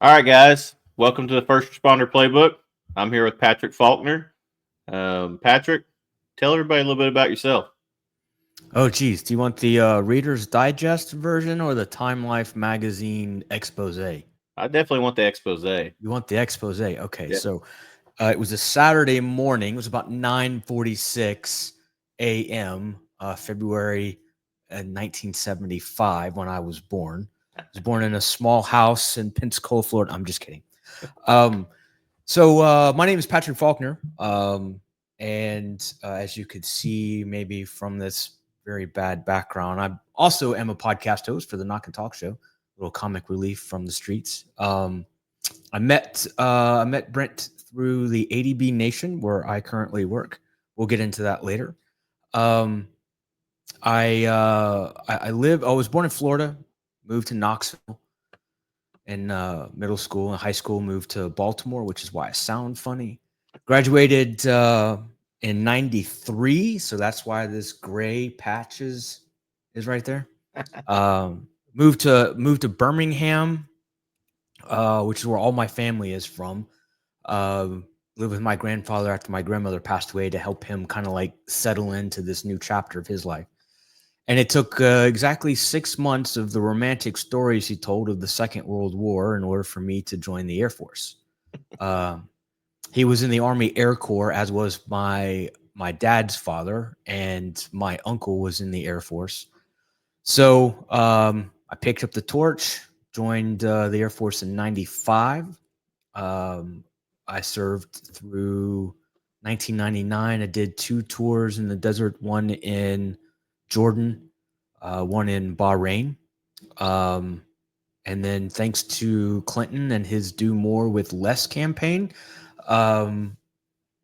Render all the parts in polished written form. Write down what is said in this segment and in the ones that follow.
All right, guys. Welcome to the First Responder Playbook. I'm here with Patrick Faulkner. Patrick, tell everybody a little bit about yourself. Oh, geez. Do you want the Reader's Digest version or the Time Life magazine expose? You I definitely want the expose. want the expose. Okay. Yeah. It was a Saturday morning. It was about 9:46 a.m., February 1975 when I was born. I was born in a small house in Pensacola, Florida. I'm just kidding. Um, my name is Patrick Faulkner. As you could see, maybe from this very bad background, I also am a podcast host for the Knock and Talk Show, a little comic relief from the streets. I met Brent through the ADB Nation, where I currently work. We'll get into that later. Um, I was born in Florida, moved to Knoxville in middle school and high school, moved to Baltimore, which is why I sound funny. Graduated in 93, so that's why this gray patch is right there. Moved to Birmingham, which is where all my family is from. Lived with my grandfather after my grandmother passed away to help him kind of like settle into this new chapter of his life. And it took exactly 6 months of the romantic stories he told of the Second World War in order for me to join the Air Force. Uh, he was in the Army Air Corps, as was my dad's father, and my uncle was in the Air Force. So I picked up the torch, joined the Air Force in '95. Um, I served through 1999. I did 2 tours in the desert, one in Jordan, one in Bahrain. Um, and then thanks to Clinton and his Do More with Less campaign, um,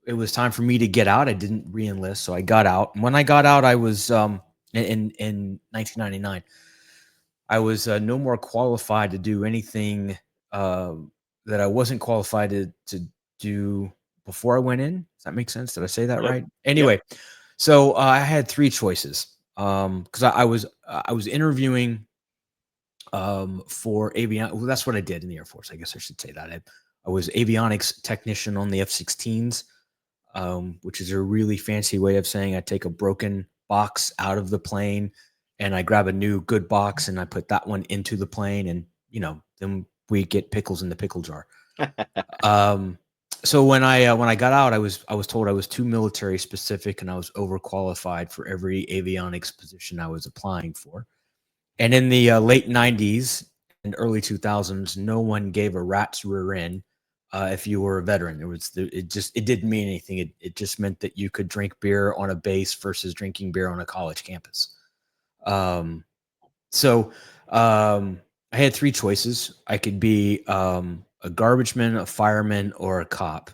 it was time for me to get out. I didn't re-enlist, so I got out. And when I got out, I was in 1999. I was no more qualified to do anything uh, that I wasn't qualified to do before I went in. Does that make sense? Did I say that Yep. right? Yep. Anyway, so I had three choices because I was interviewing for avionics. Well, that's what I did in the Air Force. I guess I should say that. I was avionics technician on the F-16s, which is a really fancy way of saying I take a broken box out of the plane and I grab a new good box and I put that one into the plane, and then we get pickles in the pickle jar. Um, so when I got out, I was told I was too military specific and I was overqualified for every avionics position I was applying for. And in the late '90s and early 2000s, no one gave a rat's rear end if you were a veteran. It didn't mean anything. It just meant that you could drink beer on a base versus drinking beer on a college campus. Um, so I had three choices. I could be a garbage man, a fireman, or a cop.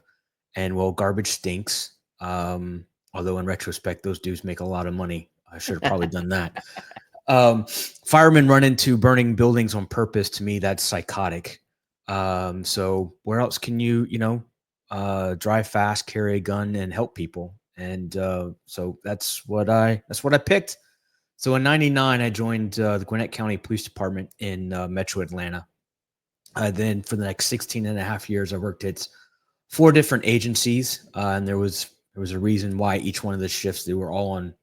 And well, garbage stinks. Although in retrospect, those dudes make a lot of money. I should have probably done that. Firemen run into burning buildings on purpose. To me, that's psychotic. So where else can drive fast, carry a gun, and help people? And so that's what I picked. So in '99, I joined the Gwinnett County Police Department in Metro Atlanta. Then for the next 16 and a half years, I worked at four different agencies, and there was a reason why each one of the shifts they were all on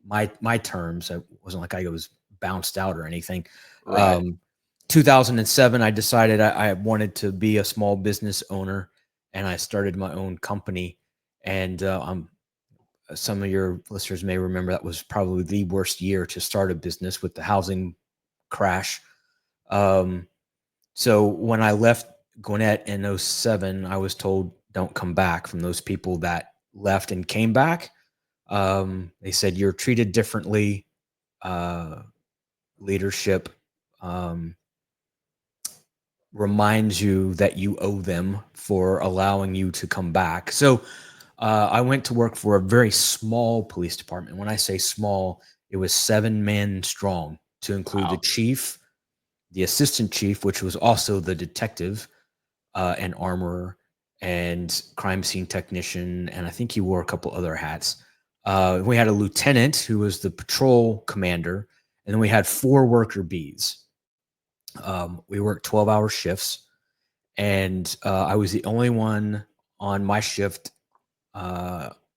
my terms. It wasn't like I was bounced out or anything. Right. Um, 2007, I decided I wanted to be a small business owner, and I started my own company. And some of your listeners may remember that was probably the worst year to start a business with the housing crash. Um, so when I left Gwinnett in '07, I was told don't come back from those people that left and came back. They said you're treated differently. Uh, Leadership um, reminds you that you owe them for allowing you to come back. So I went to work for a very small police department. When I say small, it was 7 men strong, to include the Wow. chief, the assistant chief, which was also the detective and armorer and crime scene technician, and I think he wore a couple other hats. We had a lieutenant who was the patrol commander, and then we had four worker bees. We worked 12-hour shifts, and I was the only one on my shift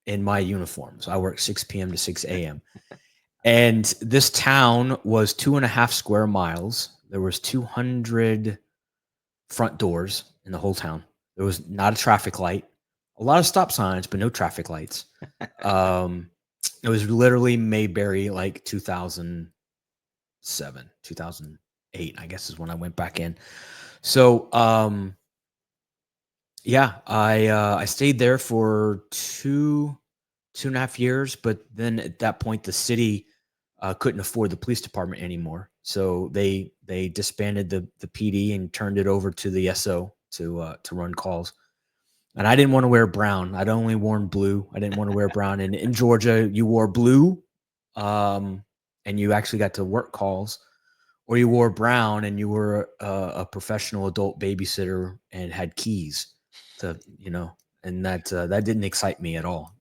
in my uniform. So I worked 6 p.m. to 6 a.m. And this town was 2.5 square miles. There was 200 front doors in the whole town. There was not a traffic light, a lot of stop signs, but no traffic lights. It was literally Mayberry, like 2007, 2008, I guess is when I went back in. So, yeah, I stayed there for 2.5 years, but then at that point, the city couldn't afford the police department anymore, so they disbanded the PD and turned it over to the SO to run calls. And I didn't want to wear brown. I'd only worn blue. I didn't want to wear brown. And in Georgia, you wore blue, and you actually got to work calls, or you wore brown and you were a professional adult babysitter and had keys to, and that didn't excite me at all.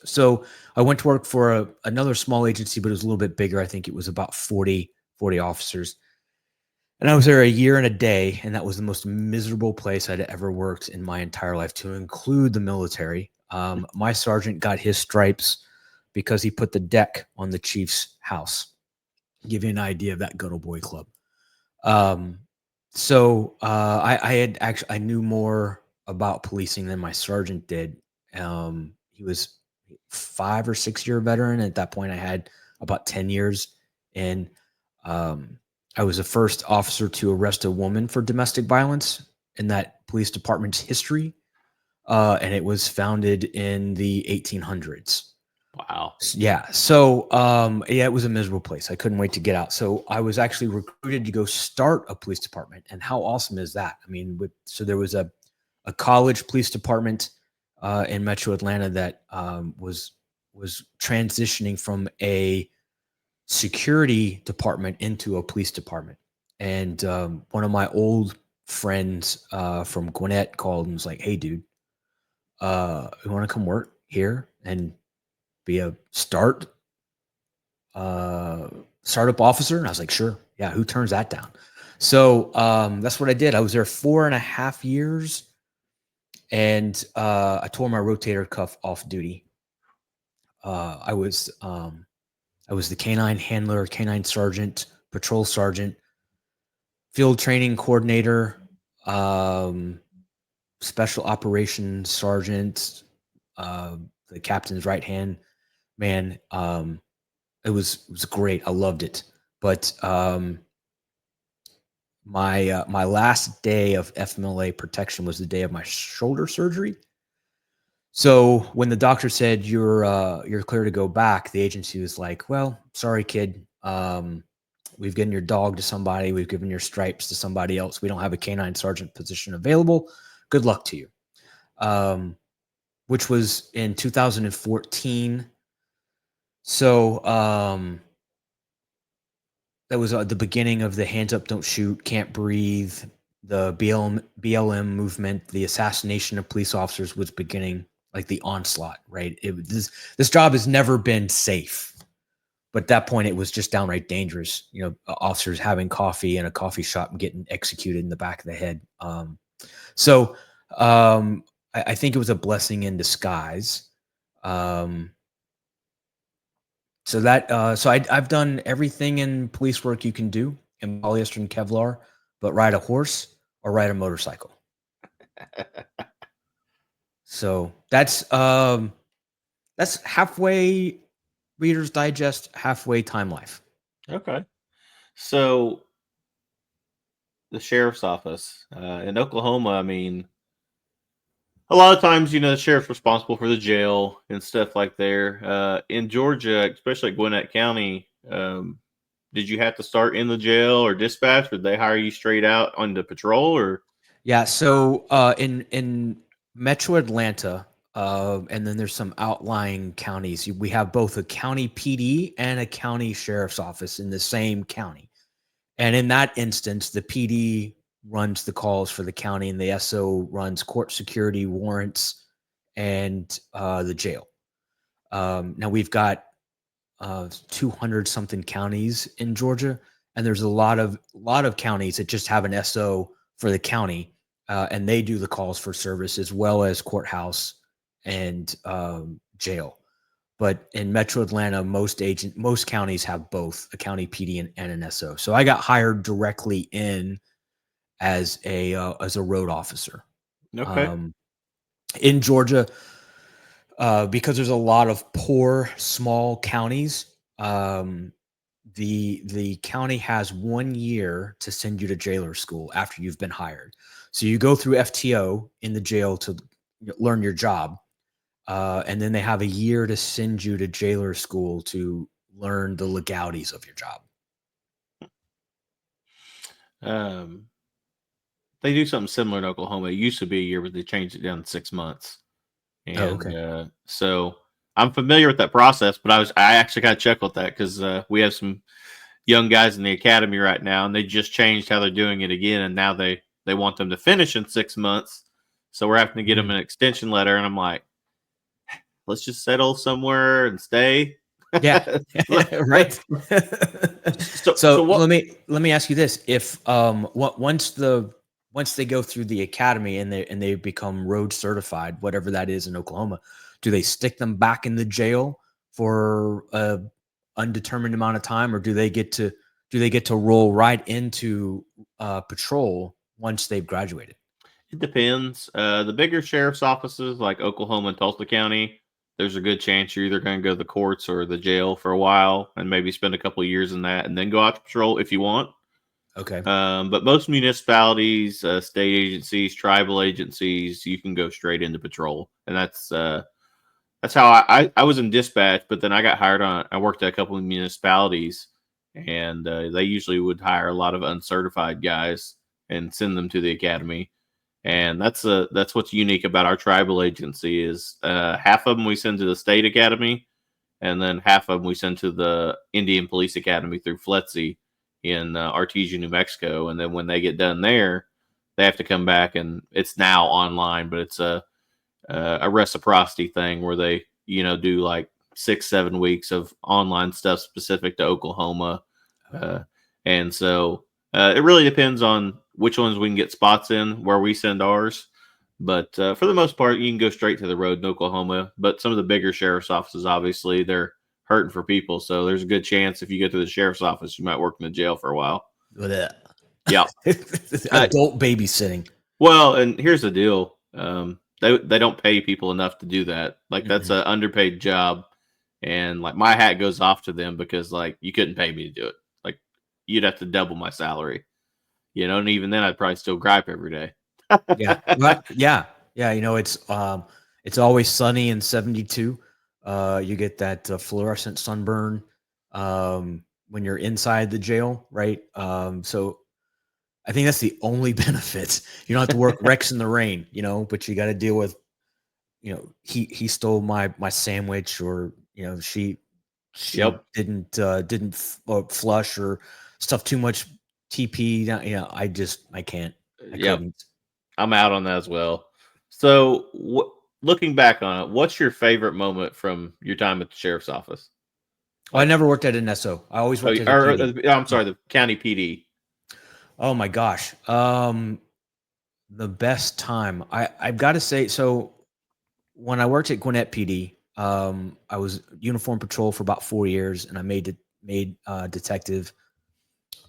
So I went to work for another small agency, but it was a little bit bigger. I think it was about 40 officers. And I was there a year and a day, and that was the most miserable place I'd ever worked in my entire life, to include the military. My sergeant got his stripes because he put the deck on the chief's house. Give you an idea of that good old boy club. So I knew more about policing than my sergeant did. He was 5 or 6 year veteran. At that point, I had about 10 years, and I was the first officer to arrest a woman for domestic violence in that police department's history, and it was founded in the 1800s. Wow. Yeah. So, yeah, it was a miserable place. I couldn't wait to get out. So I was actually recruited to go start a police department. And how awesome is that? I mean, so there was a college police department in Metro Atlanta that was transitioning from a security department into a police department. And one of my old friends from Gwinnett called and was like, "Hey, dude, you want to come work here and be a startup officer?" And I was like, "Sure. Yeah. Who turns that down?" So that's what I did. I was there 4.5 years, and I tore my rotator cuff off duty. I was the canine handler, canine sergeant, patrol sergeant, field training coordinator, special operations sergeant, the captain's right hand man. It was great. I loved it. But my last day of FMLA protection was the day of my shoulder surgery. So when the doctor said you're clear to go back, the agency was like, "Well, sorry, kid. We've given your dog to somebody. We've given your stripes to somebody else. We don't have a canine sergeant position available. Good luck to you." Which was in 2014. So that was the beginning of the hands up, don't shoot, can't breathe. The BLM movement, the assassination of police officers was beginning, like the onslaught, right? This job has never been safe, but at that point it was just downright dangerous. Officers having coffee in a coffee shop and getting executed in the back of the head. So I think it was a blessing in disguise. So I've done everything in police work you can do in polyester and Kevlar, but ride a horse or ride a motorcycle. So that's halfway Reader's Digest, halfway Time Life. Okay. So the sheriff's office in Oklahoma, I mean, a lot of times, the sheriff's responsible for the jail and stuff like there. In Georgia, especially Gwinnett County, did you have to start in the jail or dispatch? Or did they hire you straight out on the patrol? Or Yeah. So in Metro Atlanta, and then there's some outlying counties. We have both a county PD and a county sheriff's office in the same county. And in that instance, the PD runs the calls for the county, and the SO runs court security, warrants, and the jail. Now we've got 200 something counties in Georgia, and there's a lot of counties that just have an SO for the county, and they do the calls for service as well as courthouse and jail. But in Metro Atlanta, most counties have both a county PD and an SO. So I got hired directly in as a road officer. Okay. In Georgia, because there's a lot of poor small counties. The county has 1 year to send you to jailer school after you've been hired. So you go through FTO in the jail to learn your job. And then they have a year to send you to jailer school to learn the legalities of your job. They do something similar in Oklahoma. It used to be a year, but they changed it down to 6 months. Oh, And okay. so I'm familiar with that process, but I actually kind of chuckled at that because we have some young guys in the academy right now, and they just changed how they're doing it again, and now they want them to finish in 6 months. So we're having to get them an extension letter, and I'm like, let's just settle somewhere and stay. Yeah. Right. So So what? let me ask you this: if once they go through the academy and they become road certified, whatever that is in Oklahoma, do they stick them back in the jail for a undetermined amount of time, or do they get to roll right into patrol once they've graduated? It depends. The bigger sheriff's offices like Oklahoma and Tulsa County, there's a good chance you're either going to go to the courts or the jail for a while and maybe spend a couple of years in that and then go out to patrol if you want. Okay. But most municipalities, state agencies, tribal agencies, you can go straight into patrol, and that's how I was in dispatch. But then I got hired on. I worked at a couple of municipalities, and they usually would hire a lot of uncertified guys and send them to the academy. And that's what's unique about our tribal agency is half of them we send to the state academy, and then half of them we send to the Indian Police Academy through FLETC in Artesia, New Mexico. And then when they get done there, they have to come back, and it's now online, but it's a reciprocity thing where they do like 6-7 weeks of online stuff specific to Oklahoma, and so it really depends on which ones we can get spots in where we send ours. But for the most part, you can go straight to the road in Oklahoma. But some of the bigger sheriff's offices, obviously, they're hurting for people. So there's a good chance if you go to the sheriff's office, you might work in the jail for a while. Yeah. Adult babysitting. Well, and here's the deal. They don't pay people enough to do that. Like that's an underpaid job. And like my hat goes off to them because like you couldn't pay me to do it. Like you'd have to double my salary. And even then I'd probably still gripe every day. Yeah. But yeah. It's always sunny and 72. You get that fluorescent sunburn when you're inside the jail, right? So I think that's the only benefit. You don't have to work wrecks in the rain, but you got to deal with, he stole my sandwich, or she Yep. didn't flush or stuff too much TP. I can't. I Yep. couldn't. I'm out on that as well. So looking back on it, what's your favorite moment from your time at the sheriff's office? I never worked at an SO. I always worked at a PD. I'm sorry, the county PD. Oh my gosh. The best time I've got to say. So when I worked at Gwinnett PD, I was uniform patrol for about 4 years, and I made detective.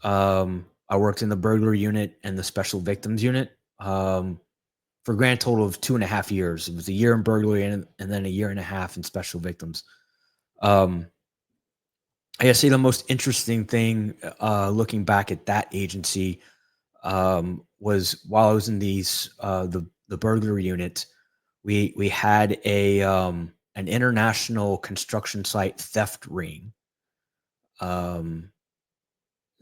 I worked in the burglary unit and the special victims unit for a grand total of 2.5 years. It was a year in burglary and then a year and a half in special victims. I guess the most interesting thing looking back at that agency was while I was in the burglary unit, we had an international construction site theft ring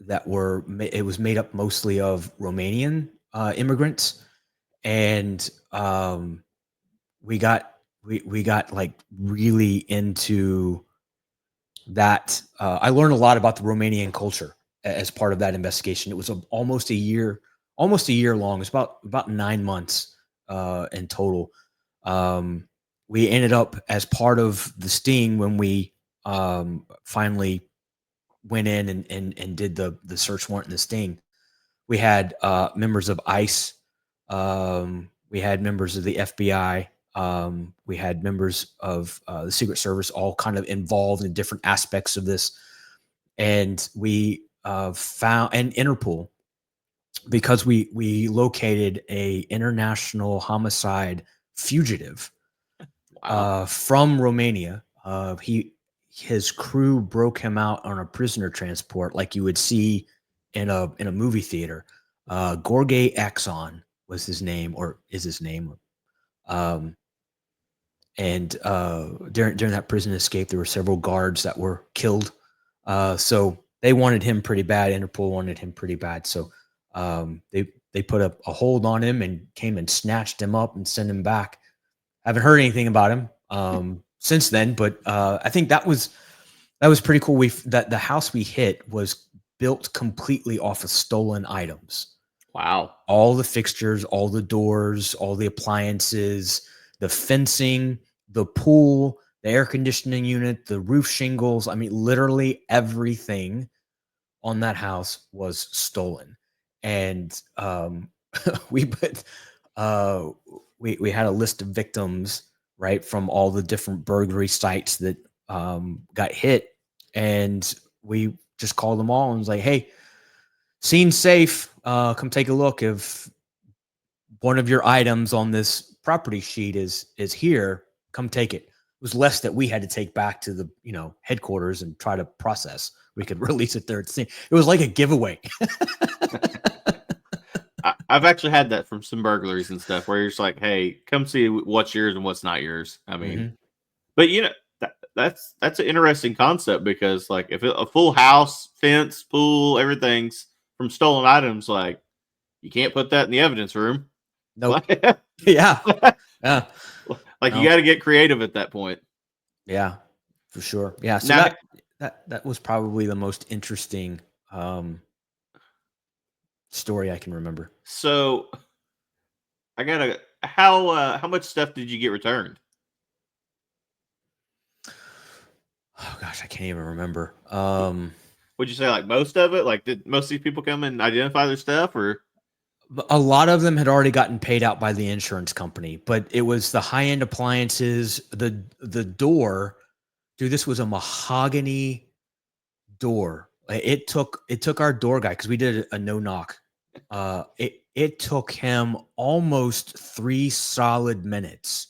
it was made up mostly of Romanian immigrants, and we got like really into that. I learned a lot about the Romanian culture as part of that investigation. It was almost a year long. It's about 9 months in total. We ended up as part of the sting when we finally went in and did the search warrant and the sting. We had members of ICE. We had members of the FBI. We had members of the Secret Service, all kind of involved in different aspects of this. And we found, and Interpol, because we located a international homicide fugitive from Romania. His crew broke him out on a prisoner transport, like you would see in a movie theater. Gorge Axon was his name, or is his name. And during that prison escape, there were several guards that were killed. So they wanted him pretty bad. Interpol wanted him pretty bad. So they put a hold on him and came and snatched him up and sent him back. Haven't heard anything about him since then, but I think that was pretty cool. That the house we hit was built completely off of stolen items. Wow. All the fixtures, all the doors, all the appliances, the fencing, the pool, the air conditioning unit, the roof shingles. I mean, literally everything on that house was stolen. And we had a list of victims, right, from all the different burglary sites that got hit. And we just called them all and was like, hey, scene safe. Come take a look. If one of your items on this property sheet is here, come take it. It was less that we had to take back to the headquarters and try to process. We could release it there at the scene. It was like a giveaway. I've actually had that from some burglaries and stuff where you're just like, hey, come see what's yours and what's not yours. I mean, but that's an interesting concept, because like if a full house, fence, pool, everything's from stolen items, like you can't put that in the evidence room. Nope. Yeah. Like you got to get creative at that point. Yeah, for sure. Yeah. So now, that was probably the most interesting story I can remember. So I gotta, how much stuff did you get returned? Oh gosh, I can't even remember. Would you say like most of it? Like, did most of these people come and identify their stuff, or? A lot of them had already gotten paid out by the insurance company, but it was the high-end appliances, the door. Dude, this was a mahogany door. It took our door guy, because we did a no knock. It took him almost 3 solid minutes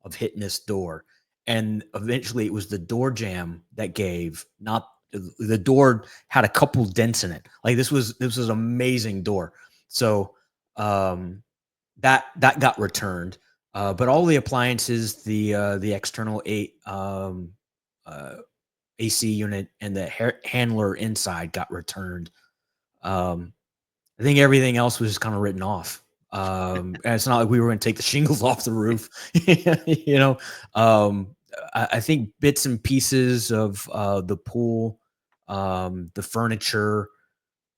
of hitting this door, and eventually it was the door jam that gave. Not the door had a couple dents in it. Like this was an amazing door. So that got returned, but all the appliances, the external AC unit and the handler inside got returned. I think everything else was just kind of written off. And it's not like we were going to take the shingles off the roof. I think bits and pieces of the pool, the furniture,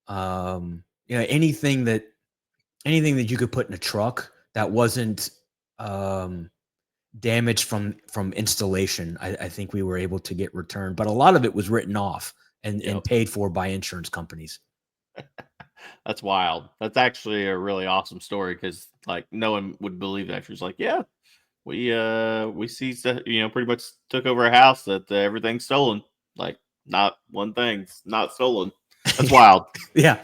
anything that you could put in a truck that wasn't damaged from installation, I think we were able to get returned. But a lot of it was written off and paid for by insurance companies. That's wild. That's actually a really awesome story, because like no one would believe that. She's like, yeah, we see stuff, pretty much took over a house that everything's stolen. Like not one thing's not stolen. That's wild. Yeah.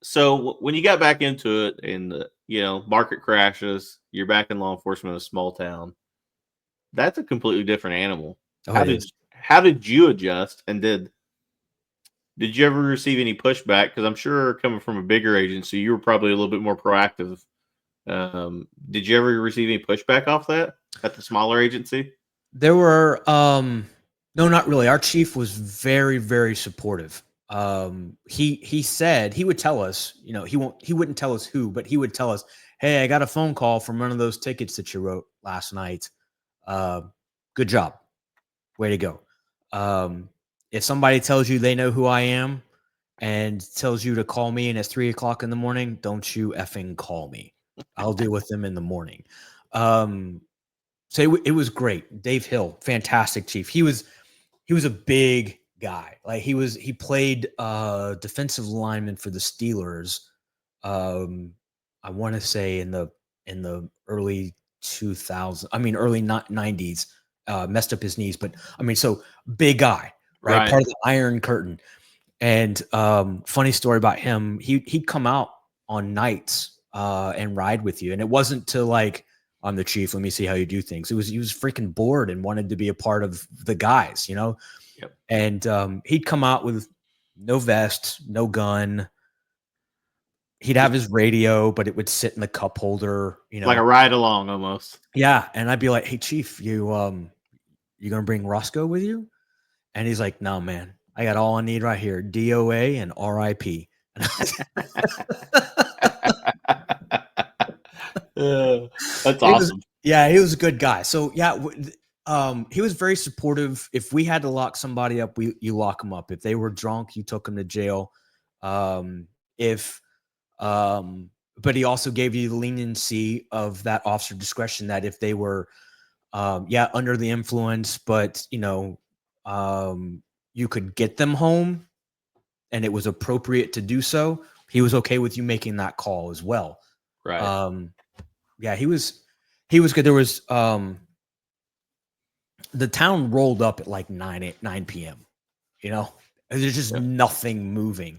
So when you got back into it and market crashes, you're back in law enforcement in a small town. That's a completely different animal. How did you adjust, and did you ever receive any pushback? Because I'm sure coming from a bigger agency, you were probably a little bit more proactive. Did you ever receive any pushback off that at the smaller agency? There were no, not really. Our chief was very, very supportive. He said he would tell us, he wouldn't tell us who, but he would tell us, hey, I got a phone call from one of those tickets that you wrote last night. Good job. Way to go. If somebody tells you they know who I am and tells you to call me and it's 3:00 in the morning, don't you effing call me. I'll deal with them in the morning. So it was great. Dave Hill, fantastic chief. He was a big guy. Like he played defensive lineman for the Steelers. I want to say in the early 2000s, I mean early 90s. Messed up his knees, but I mean, so big guy, right? Right. Part of the Iron Curtain. And funny story about him, he'd come out on nights and ride with you, and it wasn't to like, I'm the chief, let me see how you do things. It was, he was freaking bored and wanted to be a part of the guys, you know. Yep. And he'd come out with no vest, no gun. He'd have his radio, but it would sit in the cup holder, you know, Like a ride along almost. yeah. And I'd be like, hey chief, you gonna bring Roscoe with you? And he's like, no, man, I got all I need right here. DOA and RIP. That's awesome. He was a good guy. So yeah, he was very supportive. If we had to lock somebody up, you lock them up. If they were drunk, you took them to jail. If but he also gave you the leniency of that officer discretion that if they were under the influence, but you know, you could get them home and it was appropriate to do so, he was okay with you making that call as well. Right. Yeah, he was good. There was the town rolled up at like 9 p.m. You know, there's just nothing moving.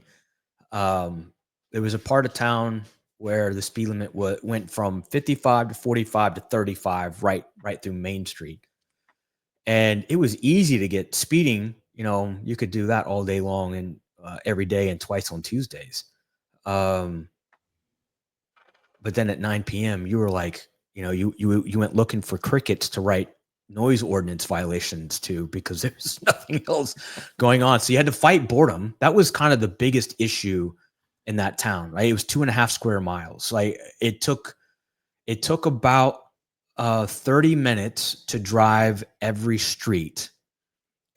There was a part of town where the speed limit went from 55 to 45 to 35 right through Main Street. And it was easy to get speeding. You know, you could do that all day long and every day and twice on Tuesdays. But then at 9 p.m., you were like, you know, you went looking for crickets to write noise ordinance violations to because there was nothing else going on. So you had to fight boredom. That was kind of the biggest issue in that town, right? It was 2.5 square miles. Like it took about 30 minutes to drive every street.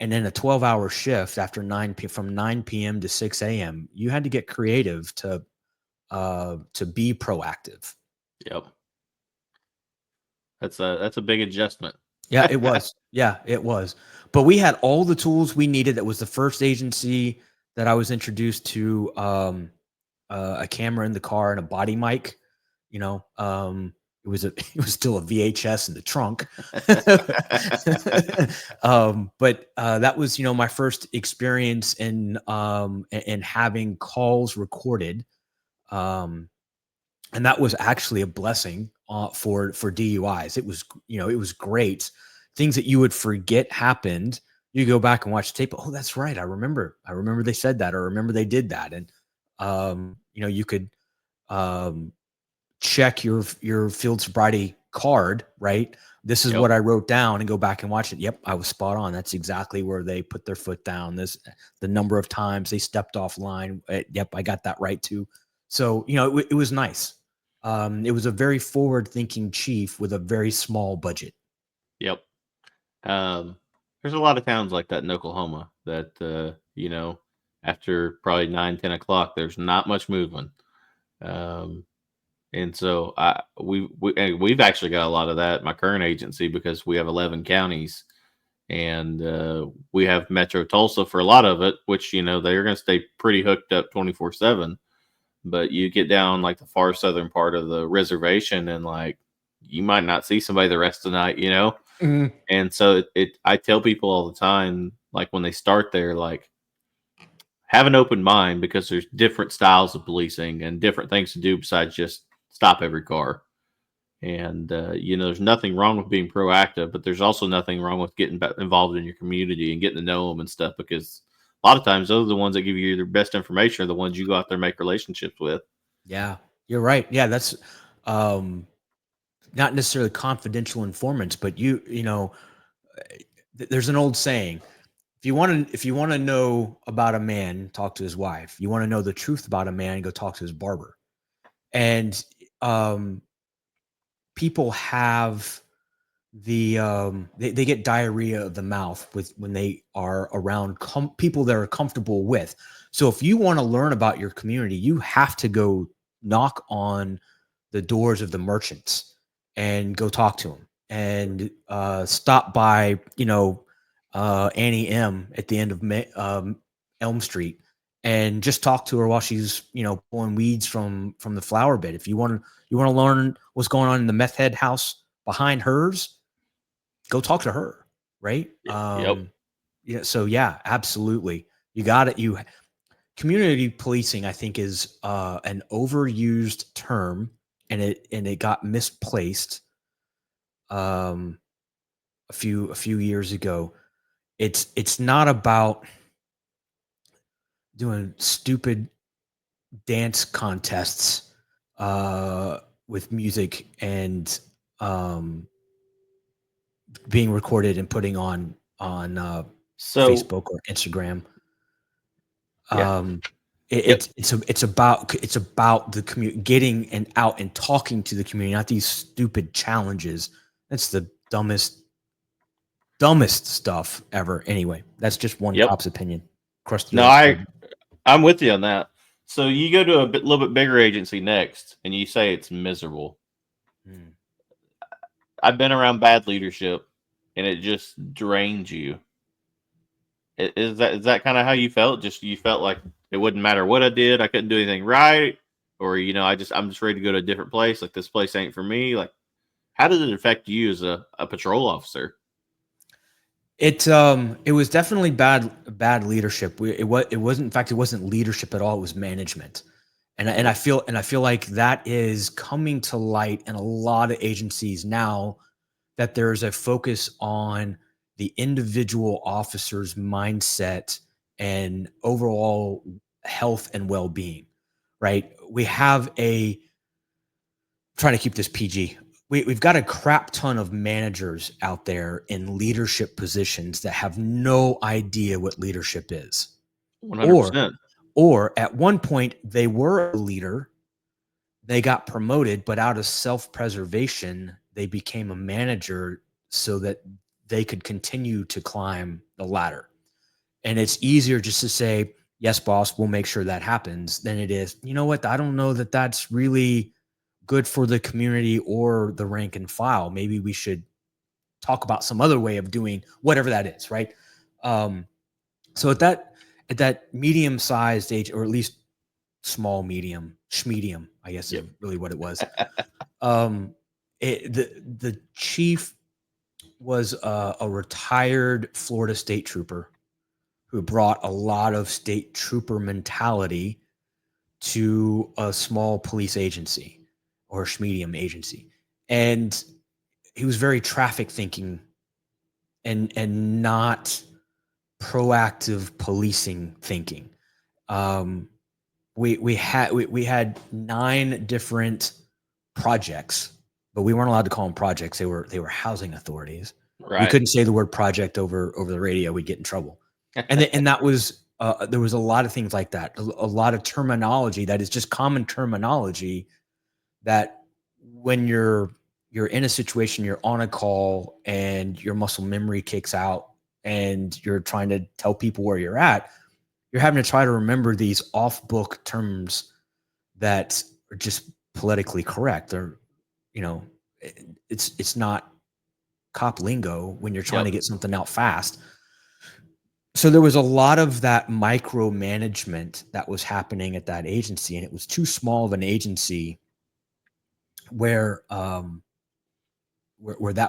And then a 12-hour shift after from 9 p.m. to 6 a.m., you had to get creative to be proactive. Yep. That's a big adjustment. Yeah, it was. Yeah, it was. But we had all the tools we needed. That was the first agency that I was introduced to a camera in the car and a body mic. You know, it was still a VHS in the trunk. But that was, you know, my first experience in having calls recorded. And that was actually a blessing for DUIs. It was, you know, it was great. Things that you would forget happened. You go back and watch tape. Oh, that's right. I remember they said that, or remember they did that. And, you know, you could check your field sobriety card, right? This is what I wrote down, and go back and watch it. Yep, I was spot on. That's exactly where they put their foot down. This, the number of times they stepped off line. Yep, I got that right too. So, you know, it was nice. It was a very forward-thinking chief with a very small budget. Yep. There's a lot of towns like that in Oklahoma that, you know, after probably 9, 10 o'clock, there's not much movement. And so we've actually got a lot of that at my current agency because we have 11 counties, and we have Metro Tulsa for a lot of it, which, you know, they're going to stay pretty hooked up 24/7. But you get down like the far southern part of the reservation, and like you might not see somebody the rest of the night, you know. Mm-hmm. And so I tell people all the time, like when they start there, like have an open mind because there's different styles of policing and different things to do besides just stop every car. And you know, there's nothing wrong with being proactive, but there's also nothing wrong with getting involved in your community and getting to know them and stuff, because a lot of times those are the ones that give you their best information, are the ones you go out there and make relationships with. Yeah, you're right. Yeah, that's not necessarily confidential informants, but you know, there's an old saying: if you want to know about a man, talk to his wife. You want to know the truth about a man, go talk to his barber. And people have the they get diarrhea of the mouth when they are around people they're comfortable with. So if you want to learn about your community, you have to go knock on the doors of the merchants and go talk to them, and stop by, you know, Annie M at the end of Elm Street, and just talk to her while she's pulling weeds from the flower bed. If you want to learn what's going on in the meth head house behind hers, go talk to her, right? Yep. Yeah. So yeah, absolutely. You got it. Community policing, I think, is an overused term, and it got misplaced a few years ago. It's not about doing stupid dance contests with music and being recorded and putting on So Facebook or Instagram. yeah. Yep. It's about the community, getting and out and talking to the community, not these stupid challenges. That's the dumbest stuff ever. Anyway, that's just one Yep. cop's opinion. Crusty No, old spud. I'm with you on that. So you go to a little bit bigger agency next, and you say it's miserable. Hmm. I've been around bad leadership, and it just drains you. Is that kind of how you felt? Just you felt like it wouldn't matter what I did, I couldn't do anything right, or I'm just ready to go to a different place. Like this place ain't for me. Like, how did it affect you as a patrol officer? It was definitely bad leadership. It wasn't, in fact, it wasn't leadership at all. It was management. And I feel like that is coming to light in a lot of agencies now, that there's a focus on the individual officer's mindset and overall health and well-being, right? We have trying to keep this PG. We've got a crap ton of managers out there in leadership positions that have no idea what leadership is. 100%. Or at one point they were a leader, they got promoted, but out of self-preservation, they became a manager so that they could continue to climb the ladder. And it's easier just to say, yes, boss, we'll make sure that happens, than it is, you know what, I don't know that that's really good for the community or the rank and file. Maybe we should talk about some other way of doing whatever that is, right? So at that medium-sized age, or at least small, medium, schmedium, I guess Yep. is really what it was. The chief was a retired Florida state trooper who brought a lot of state trooper mentality to a small police agency or schmedium agency. And he was very traffic thinking and not proactive policing thinking. We had 9 different projects, but we weren't allowed to call them projects. They were housing authorities. We Right. couldn't say the word project over the radio. We'd get in trouble. And that was there was a lot of things like that. A lot of terminology that is just common terminology that when you're in a situation, you're on a call and your muscle memory kicks out and you're trying to tell people where you're at, you're having to try to remember these off-book terms that are just politically correct. Or, it's not cop lingo when you're trying Yep. to get something out fast. So there was a lot of that micromanagement that was happening at that agency, and it was too small of an agency where that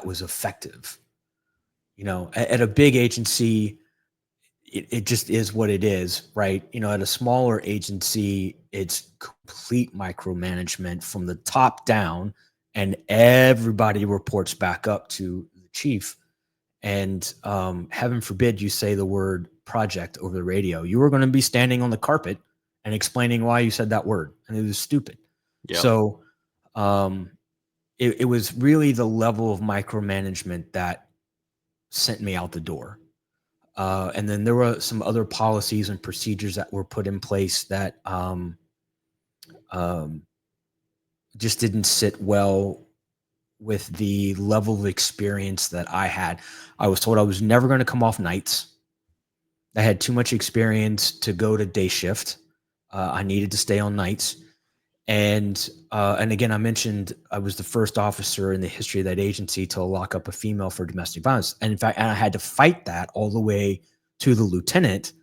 was effective. At a big agency, it just is what it is, right? At a smaller agency, it's complete micromanagement from the top down, and everybody reports back up to the chief. And heaven forbid you say the word project over the radio. You were going to be standing on the carpet and explaining why you said that word, and it was stupid. Yep. So it was really the level of micromanagement that sent me out the door. And then there were some other policies and procedures that were put in place that just didn't sit well with the level of experience that I had. I was told I was never going to come off nights. I had too much experience to go to day shift. I needed to stay on nights. And again, I mentioned I was the first officer in the history of that agency to lock up a female for domestic violence. And in fact, I had to fight that all the way to the lieutenant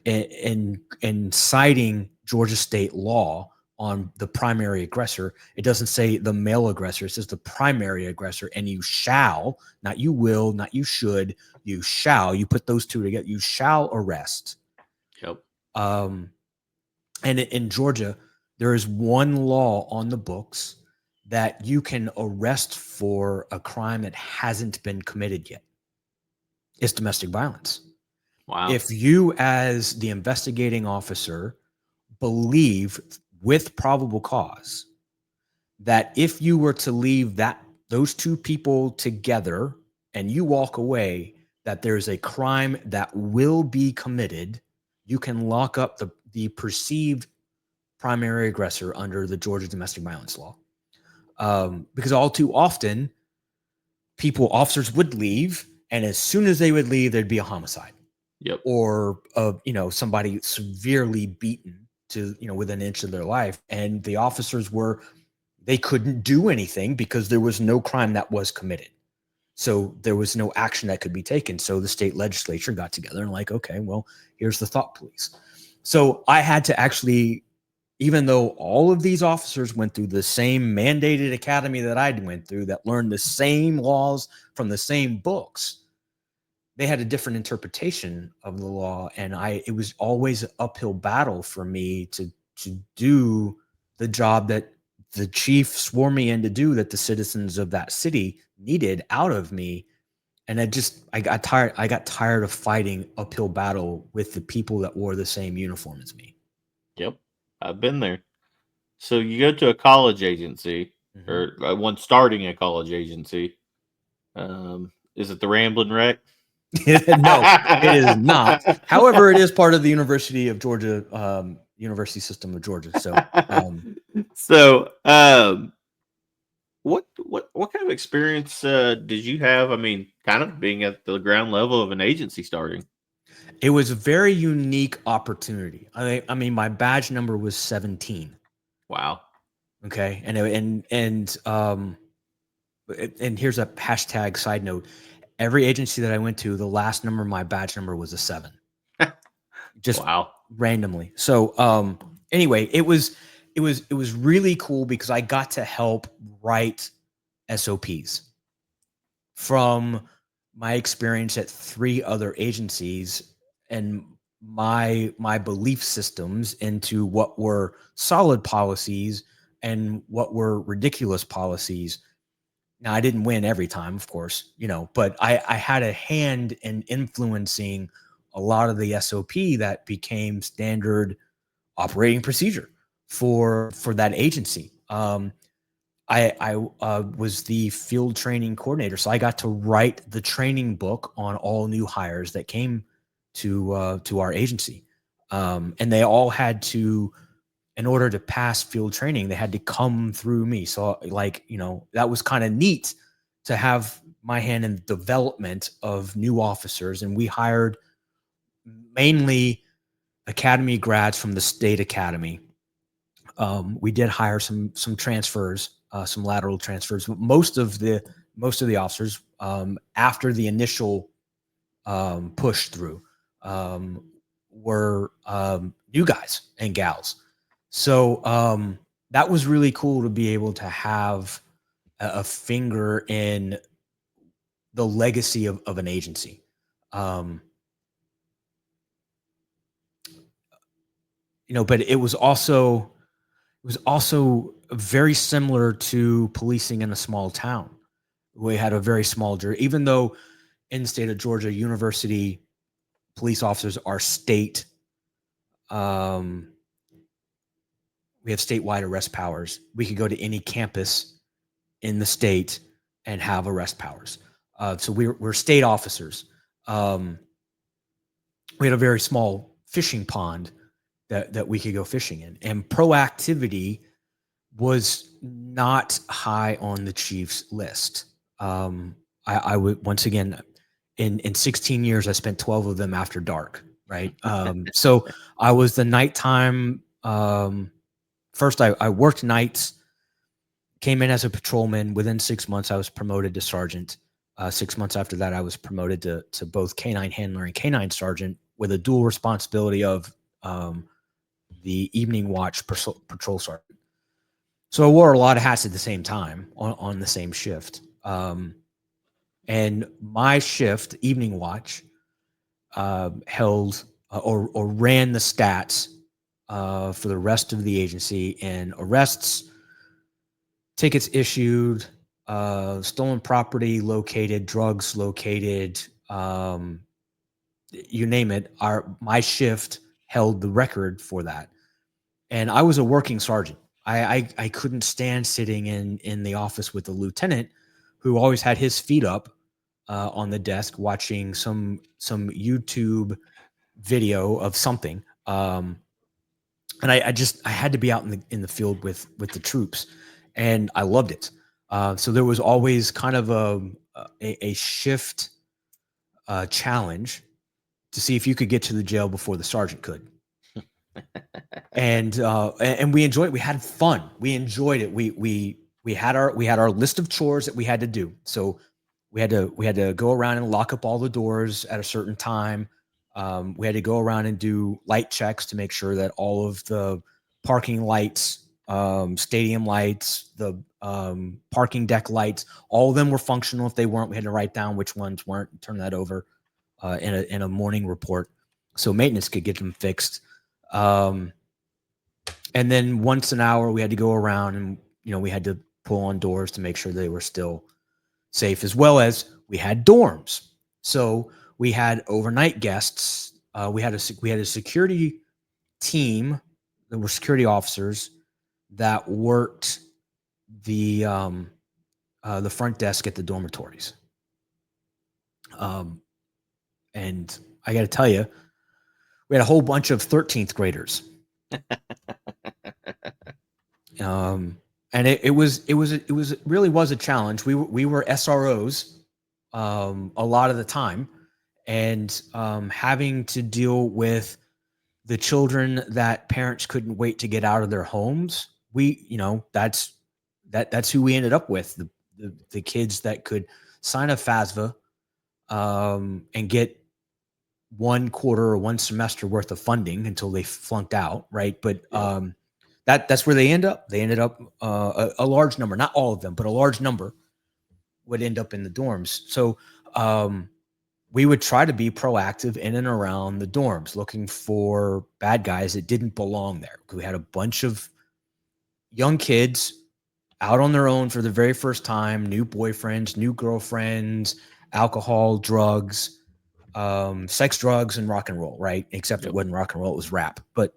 in citing Georgia state law on the primary aggressor. It doesn't say the male aggressor, it says the primary aggressor, and you shall, not you will, not you should, you shall, you put those two together, you shall arrest. Yep. And in Georgia, there is one law on the books that you can arrest for a crime that hasn't been committed yet. It's domestic violence. Wow. If you, as the investigating officer, believe with probable cause that if you were to leave those two people together and you walk away, that there's a crime that will be committed, you can lock up the perceived primary aggressor under the Georgia domestic violence law. Because all too often, officers would leave, and as soon as they would leave, there'd be a homicide. Yep. Or somebody severely beaten to within an inch of their life, and the officers they couldn't do anything because there was no crime that was committed. So there was no action that could be taken. So the state legislature got together and like, okay, well, here's the thought police. So I had to actually, even though all of these officers went through the same mandated academy that I went through, that learned the same laws from the same books, they had a different interpretation of the law. And it was always an uphill battle for me to do the job that the chief swore me in to do, that the citizens of that city needed out of me. And I got tired of fighting uphill battle with the people that wore the same uniform as me. Yep. I've been there. So you go to a college agency, or one starting a college agency. Is it the Ramblin' Wreck? No, it is not. However, it is part of the University of Georgia, University System of Georgia. So, what kind of experience did you have? I mean, kind of being at the ground level of an agency starting. It was a very unique opportunity. I mean, my badge number was 17. Wow. Okay, and here's a hashtag side note. Every agency that I went to, the last number of my badge number was a 7. Just wow. Randomly. So anyway, it was really cool because I got to help write SOPs from my experience at 3 other agencies and my belief systems into what were solid policies and what were ridiculous policies. Now, I didn't win every time, of course, but I had a hand in influencing a lot of the SOP that became standard operating procedure for that agency. I was the field training coordinator, so I got to write the training book on all new hires that came to our agency, and they all had to, in order to pass field training, they had to come through me. So that was kind of neat to have my hand in the development of new officers. And we hired mainly academy grads from the state academy. We did hire some transfers, some lateral transfers. Most of the officers, after the initial push through, were new guys and gals. So that was really cool to be able to have a finger in the legacy of an agency. But it was also very similar to policing in a small town. We had a very small jury, even though in the state of Georgia, university police officers are state. We have statewide arrest powers. We could go to any campus in the state and have arrest powers. So we're state officers. We had a very small fishing pond that we could go fishing in, and proactivity was not high on the chief's list. I would, once again, in 16 years, I spent 12 of them after dark. Right. So I was the nighttime first I worked nights, came in as a patrolman. Within 6 months, I was promoted to sergeant. 6 months after that, I was promoted to both canine handler and canine sergeant, with a dual responsibility of the evening watch patrol sergeant. So I wore a lot of hats at the same time on the same shift. And my shift, evening watch, held or ran the stats for the rest of the agency in arrests, tickets issued, stolen property located, drugs located, you name it. My shift held the record for that, and I was a working sergeant. I couldn't stand sitting in the office with the lieutenant, who always had his feet up on the desk watching some YouTube video of something. And I had to be out in the field with the troops, and I loved it. So there was always kind of a shift challenge to see if you could get to the jail before the sergeant could. And we enjoyed it. We had fun. We enjoyed it. We had our list of chores that we had to do. So we had to go around and lock up all the doors at a certain time. We had to go around and do light checks to make sure that all of the parking lights, stadium lights, the parking deck lights, all of them were functional. If they weren't, we had to write down which ones weren't and turn that over in a morning report so maintenance could get them fixed. And then once an hour, we had to go around and, we had to pull on doors to make sure they were still safe, as well as we had dorms. So we had overnight guests. We had a security team. There were security officers that worked the front desk at the dormitories. And I got to tell you, we had a whole bunch of 13th graders. And it really was a challenge. We were SROs a lot of the time, and having to deal with the children that parents couldn't wait to get out of their homes. That's who we ended up with, the kids that could sign a FASVA and get 1 quarter or 1 semester worth of funding until they flunked out, right? But that's where they end up. They ended up a large number, not all of them, but a large number would end up in the dorms. So we would try to be proactive in and around the dorms, looking for bad guys that didn't belong there. We had a bunch of young kids out on their own for the very first time, new boyfriends, new girlfriends, alcohol, drugs, sex, drugs, and rock and roll, right? Except it wasn't rock and roll, it was rap. But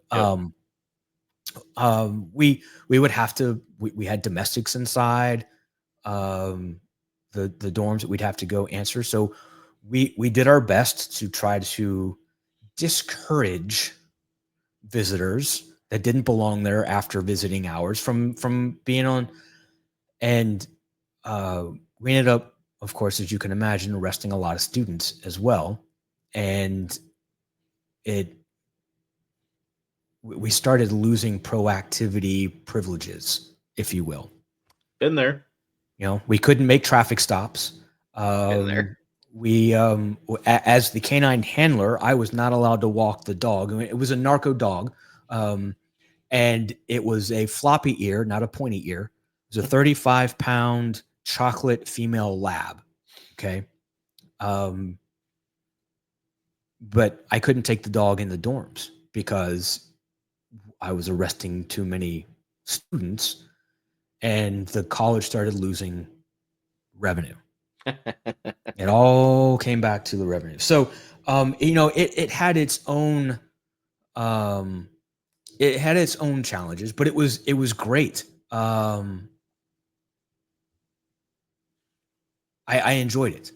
we would have to, we had domestics inside the dorms that we'd have to go answer. So we did our best to try to discourage visitors that didn't belong there after visiting hours from being on. And we ended up, of course, as you can imagine, arresting a lot of students as well. And we started losing proactivity privileges, if you will. Been there. We couldn't make traffic stops. Been there. We, as the canine handler, I was not allowed to walk the dog. I mean, it was a narco dog. And it was a floppy ear, not a pointy ear. It was a 35-pound chocolate female lab. Okay. But I couldn't take the dog in the dorms because I was arresting too many students, and the college started losing revenue. It all came back to the revenue. So, it had its own, challenges, but it was great. I enjoyed it.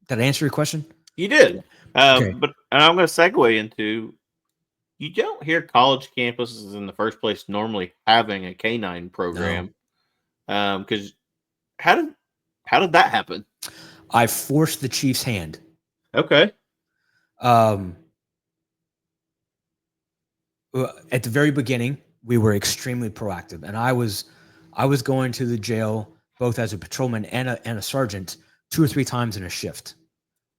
Did I answer your question? You did. Okay. But I'm going to segue into, you don't hear college campuses in the first place normally having a canine program. Because how did that happen? I forced the chief's hand. Okay. at the very beginning, we were extremely proactive, and I was going to the jail both as a patrolman and a sergeant 2 or 3 times in a shift,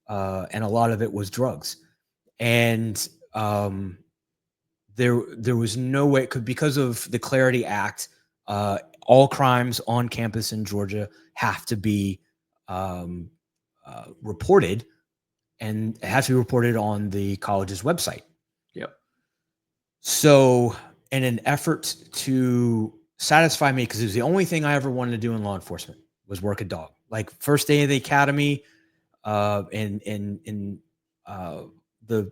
and a lot of it was drugs. And there was no way because of the Clarity Act, all crimes on campus in Georgia have to be um, reported, and it has to be reported on the college's website. Yep. So, in an effort to satisfy me, because it was the only thing I ever wanted to do in law enforcement was work a dog. Like first day of the academy, and the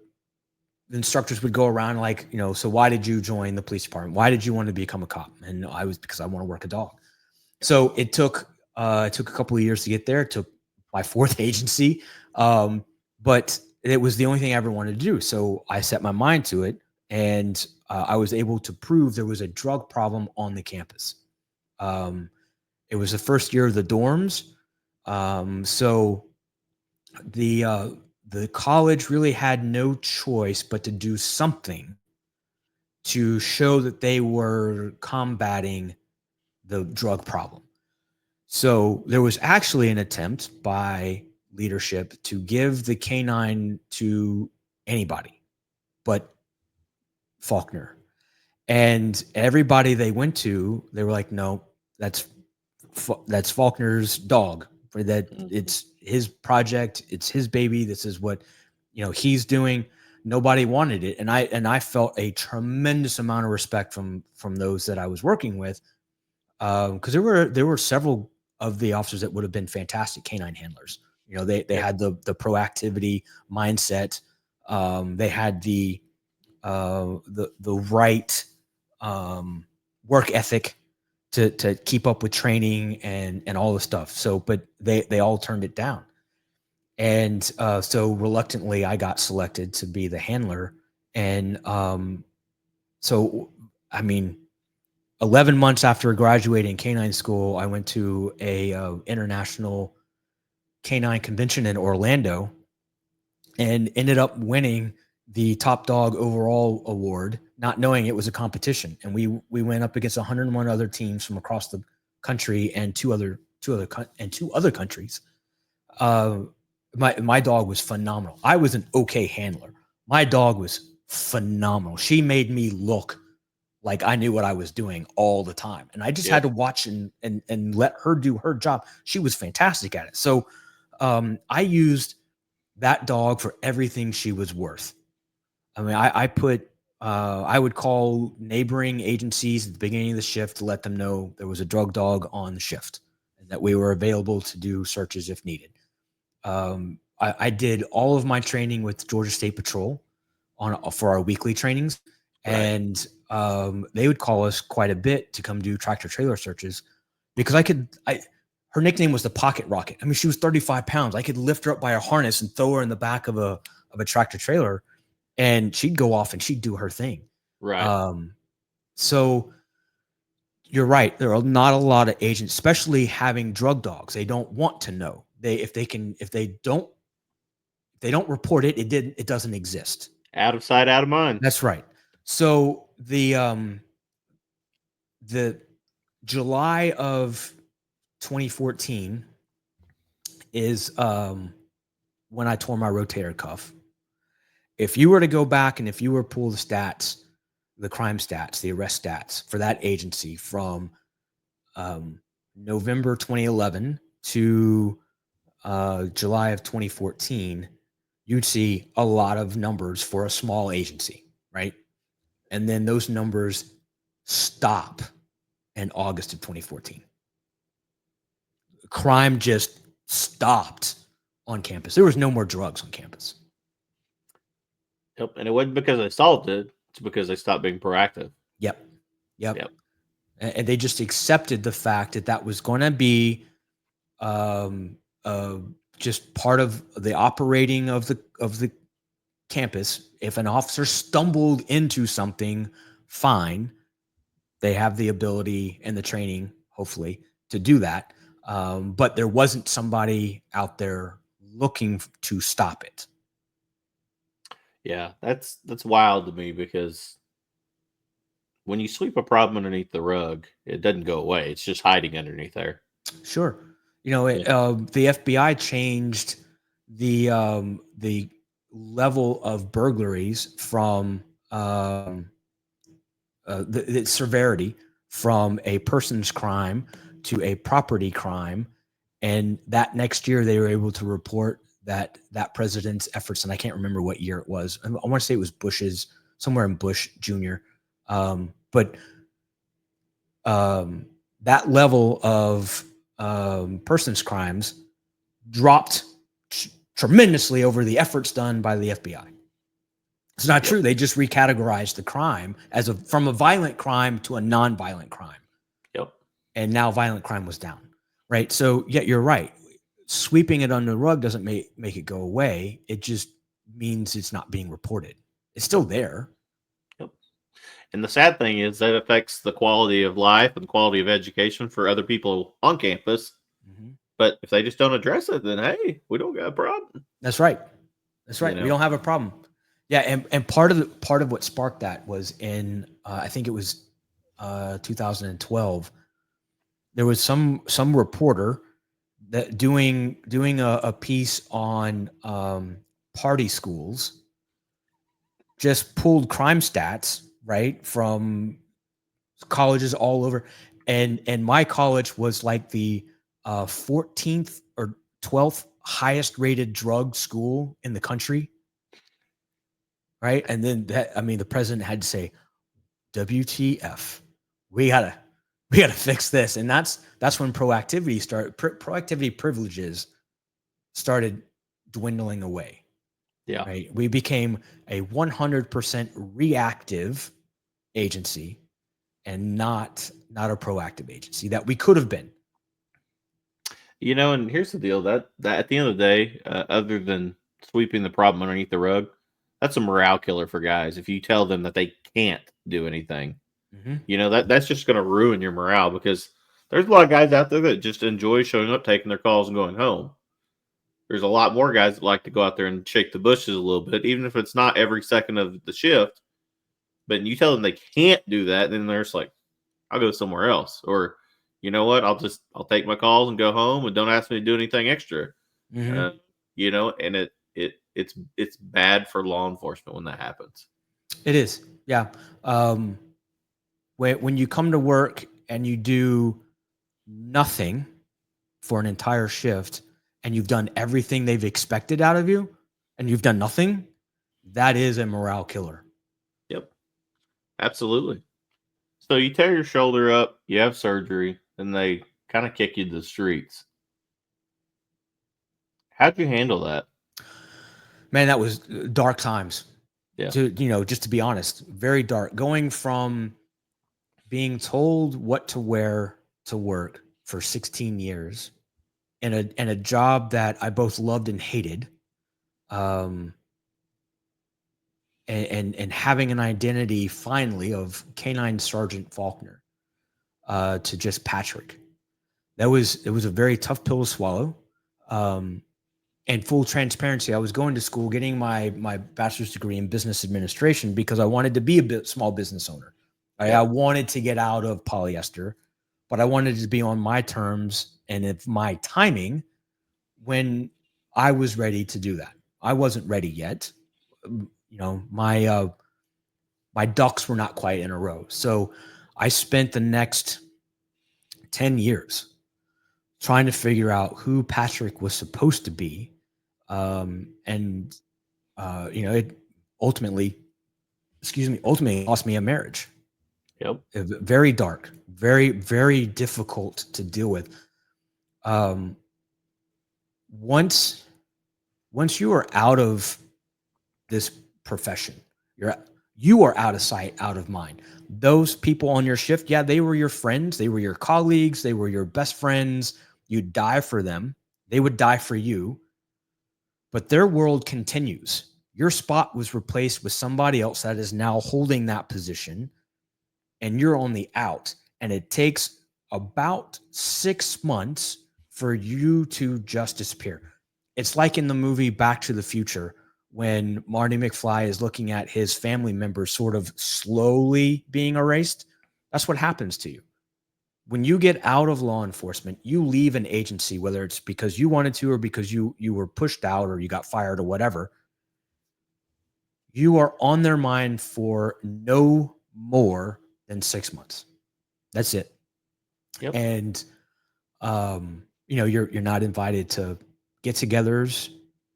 instructors would go around like, so why did you join the police department? Why did you want to become a cop? And I was because I want to work a dog. So it took a couple of years to get there. It took my 4th agency, but it was the only thing I ever wanted to do. So I set my mind to it, and I was able to prove there was a drug problem on the campus. It was the first year of the dorms, so the college really had no choice but to do something to show that they were combating the drug problem. So there was actually an attempt by leadership to give the canine to anybody but Faulkner. And everybody they went to, they were like, no, that's Faulkner's dog. For that, it's his project, it's his baby. This is what he's doing. Nobody wanted it, and I felt a tremendous amount of respect from those that I was working with, because there were several of the officers that would have been fantastic canine handlers. They had the proactivity mindset. They had the right work ethic to keep up with training and all the stuff. So, but they all turned it down. And so reluctantly, I got selected to be the handler. And so, I mean, 11 months after graduating canine school, I went to a international canine convention in Orlando and ended up winning the top dog overall award, not knowing it was a competition. And we went up against 101 other teams from across the country and two other countries. My dog was phenomenal. I was an okay handler. My dog was phenomenal. She made me look like I knew what I was doing all the time. And I just had to watch and let her do her job. She was fantastic at it. So I used that dog for everything she was worth. I mean, I would call neighboring agencies at the beginning of the shift to let them know there was a drug dog on the shift and that we were available to do searches if needed. I did all of my training with Georgia State Patrol for our weekly trainings, and they would call us quite a bit to come do tractor trailer searches because her nickname was the Pocket Rocket. I mean, she was 35 pounds. I could lift her up by a harness and throw her in the back of a tractor trailer, and she'd go off and she'd do her thing. Right. So you're right. There are not a lot of agents, especially having drug dogs. They don't want to know. If they don't report it, it doesn't exist. Out of sight, out of mind. That's right. So the July of 2014 is when I tore my rotator cuff. If you were to go back and if you were to pull the stats, the crime stats, the arrest stats for that agency from November 2011 to July of 2014, you'd see a lot of numbers for a small agency, right? And then those numbers stop in August of 2014. Crime just stopped on campus. There was no more drugs on campus. Yep. And it wasn't because they solved it. It's because they stopped being proactive. Yep. And they just accepted the fact that was going to be just part of the operating of the campus. If an officer stumbled into something, fine. They have the ability and the training, hopefully, to do that. But there wasn't somebody out there looking to stop it. Yeah, that's wild to me because when you sweep a problem underneath the rug, it doesn't go away. It's just hiding underneath there. Sure. Yeah. The FBI changed the level of burglaries from the severity from a person's crime to a property crime, and that next year they were able to report that president's efforts, and I can't remember what year it was. I want to say it was Bush's, somewhere in Bush Jr. But that level of person's crimes dropped tremendously over the efforts done by the FBI. It's not true. They just recategorized the crime from a violent crime to a non-violent crime. Yep. And now violent crime was down. Right. So yeah, you're right. Sweeping it under the rug doesn't make it go away. It just means it's not being reported. It's still there. Yep. And the sad thing is that affects the quality of life and quality of education for other people on campus. Mm-hmm. But if they just don't address it, then hey, we don't got a problem. That's right. That's right. We don't have a problem. Yeah, and part of what sparked that was in I think it was 2012. There was some reporter that doing a piece on party schools, just pulled crime stats right from colleges all over, and my college was like the 14th or 12th highest rated drug school in the country. Right. And then the president had to say, WTF, we gotta fix this. And that's when proactivity started. Proactivity privileges started dwindling away. Yeah. Right. We became a 100% reactive agency and not a proactive agency that we could have been. And here's the deal, that at the end of the day, other than sweeping the problem underneath the rug, that's a morale killer for guys. If you tell them that they can't do anything, that's just going to ruin your morale, because there's a lot of guys out there that just enjoy showing up, taking their calls, and going home. There's a lot more guys that like to go out there and shake the bushes a little bit, even if it's not every second of the shift. But you tell them they can't do that, then they're just like, I'll go somewhere else. Or, you know what, I'll take my calls and go home, and don't ask me to do anything extra. And it's bad for law enforcement when that happens. It is. Yeah. When you come to work and you do nothing for an entire shift, and you've done everything they've expected out of you, and you've done nothing, that is a morale killer. Yep. Absolutely. So you tear your shoulder up, you have surgery, and they kind of kick you to the streets. How'd you handle that? Man, that was dark times. Yeah. Just to be honest, very dark. Going from being told what to wear to work for 16 years in a job that I both loved and hated, and having an identity finally of Canine Sergeant Faulkner, to just Patrick. It was a very tough pill to swallow. And full transparency, I was going to school, getting my bachelor's degree in business administration because I wanted to be a small business owner. Right? I wanted to get out of polyester, but I wanted to be on my terms and if my timing when I was ready to do that. I wasn't ready yet. My ducks were not quite in a row. So I spent the next 10 years trying to figure out who Patrick was supposed to be. It ultimately cost me a marriage. Yep. Very dark, very, very difficult to deal with. Once you are out of this profession, you are out of sight, out of mind. Those people on your shift, yeah, they were your friends, they were your colleagues, they were your best friends. You'd die for them. They would die for you. But their world continues. Your spot was replaced with somebody else that is now holding that position, and you're on the out. And it takes about 6 months for you to just disappear. It's like in the movie Back to the Future, when Marty McFly is looking at his family members sort of slowly being erased. That's what happens to you. When you get out of law enforcement, you leave an agency, whether it's because you wanted to or because you were pushed out or you got fired or whatever. You are on their mind for no more than 6 months. That's it. Yep. And you're not invited to get-togethers.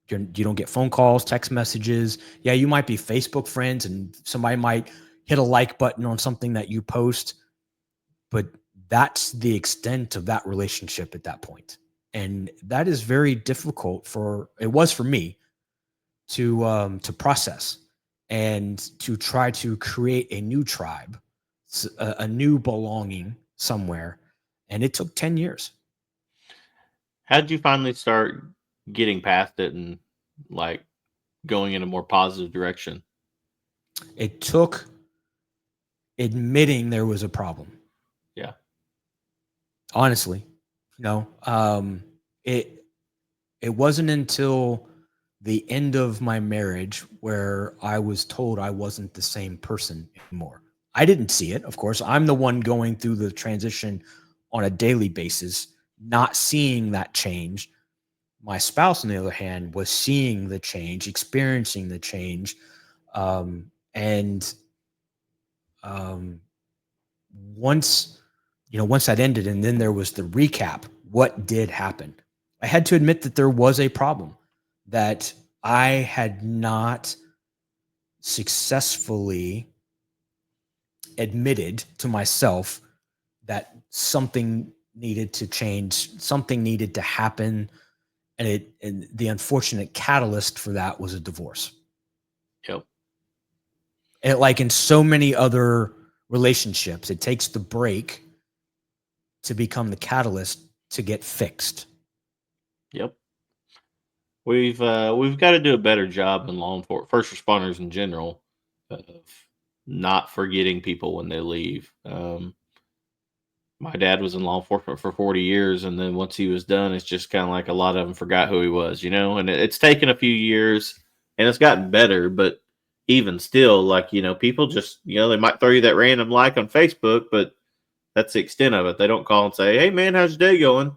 You don't get phone calls, text messages. Yeah, you might be Facebook friends, and somebody might hit a like button on something that you post, but that's the extent of that relationship at that point. And that is very difficult it was for me to process and to try to create a new tribe, a new belonging somewhere. And it took 10 years. How did you finally start getting past it and like going in a more positive direction? It took admitting there was a problem. Yeah. Honestly, it wasn't until the end of my marriage where I was told I wasn't the same person anymore. I didn't see it, of course. I'm the one going through the transition on a daily basis, not seeing that change. My spouse, on the other hand, was seeing the change, experiencing the change. Once that ended, and then there was the recap, what did happen? I had to admit that there was a problem, that I had not successfully admitted to myself that something needed to change, something needed to happen. And the unfortunate catalyst for that was a divorce. Yep. And like in so many other relationships, it takes the break to become the catalyst to get fixed. Yep. We've got to do a better job in law enforcement, first responders in general, of not forgetting people when they leave. My dad was in law enforcement for 40 years, and then once he was done, it's just kind of like a lot of them forgot who he was, And it's taken a few years, and it's gotten better, but even still, like people just they might throw you that random like on Facebook, but that's the extent of it. They don't call and say, "Hey, man, how's your day going?"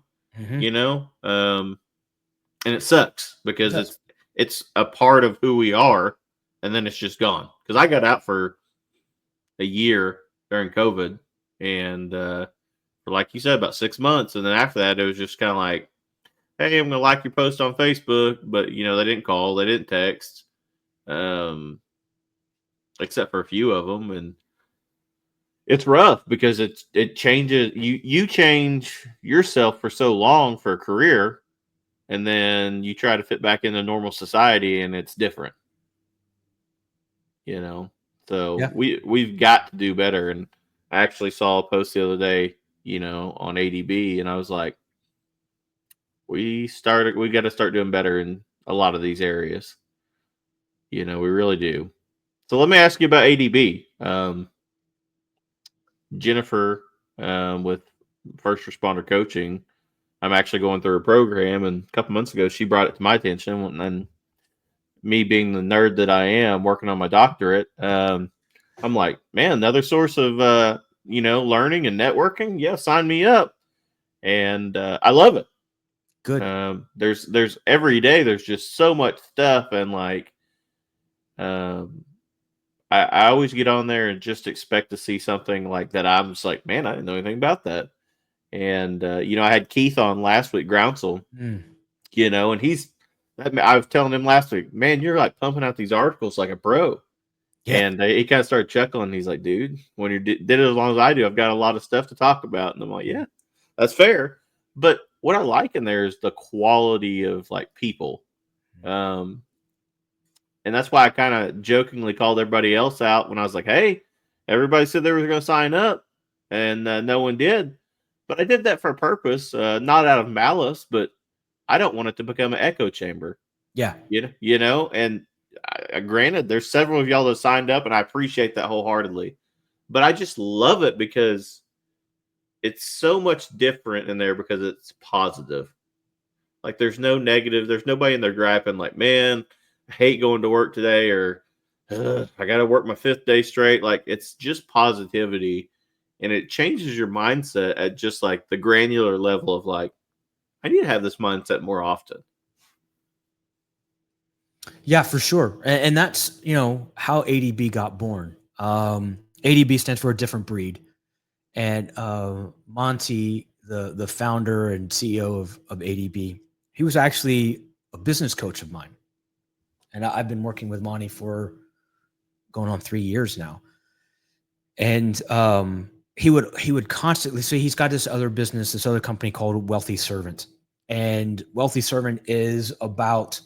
And it sucks because it's a part of who we are, and then it's just gone. Because I got out for a year during COVID, and for like you said, about 6 months, and then after that, it was just kind of like, "Hey, I'm gonna like your post on Facebook," but they didn't call, they didn't text, except for a few of them, and it's rough because it changes you change yourself for so long for a career, and then you try to fit back into normal society, and it's different. So Yeah. we've got to do better. And I actually saw a post the other day, on ADB, and I was like, we got to start doing better in a lot of these areas. We really do. So let me ask you about ADB. Jennifer, with First Responder Coaching, I'm actually going through a program, and a couple months ago, she brought it to my attention, and me being the nerd that I am, working on my doctorate, I'm like, man, another source of learning and networking. Yeah, sign me up, and I love it. Good. There's every day there's just so much stuff, and like, I always get on there and just expect to see something like that. I'm just like, man, I didn't know anything about that. And I had Keith on last week, Groundsel, and I was telling him last week, man, you're like pumping out these articles like a pro. Yeah. And he kind of started chuckling. He's like, dude, when you did it as long as I do, I've got a lot of stuff to talk about. And I'm like, yeah, that's fair. But what I like in there is the quality of like people. And that's why I kind of jokingly called everybody else out when I was like, hey, everybody said they were going to sign up, and no one did. But I did that for a purpose, not out of malice, but I don't want it to become an echo chamber. Yeah. And granted, there's several of y'all that signed up, and I appreciate that wholeheartedly. But I just love it because it's so much different in there because it's positive. Like there's no negative. There's nobody in there griping like, man, I hate going to work today, or I got to work my 5th day straight. Like, it's just positivity, and it changes your mindset at just like the granular level of like, I need to have this mindset more often. Yeah, for sure. And that's, how ADB got born. ADB stands for a different breed. And Monty, the founder and CEO of ADB, he was actually a business coach of mine. And I've been working with Monty for going on 3 years now. And he would constantly, so he's got this other business, this other company called Wealthy Servant. And Wealthy Servant is about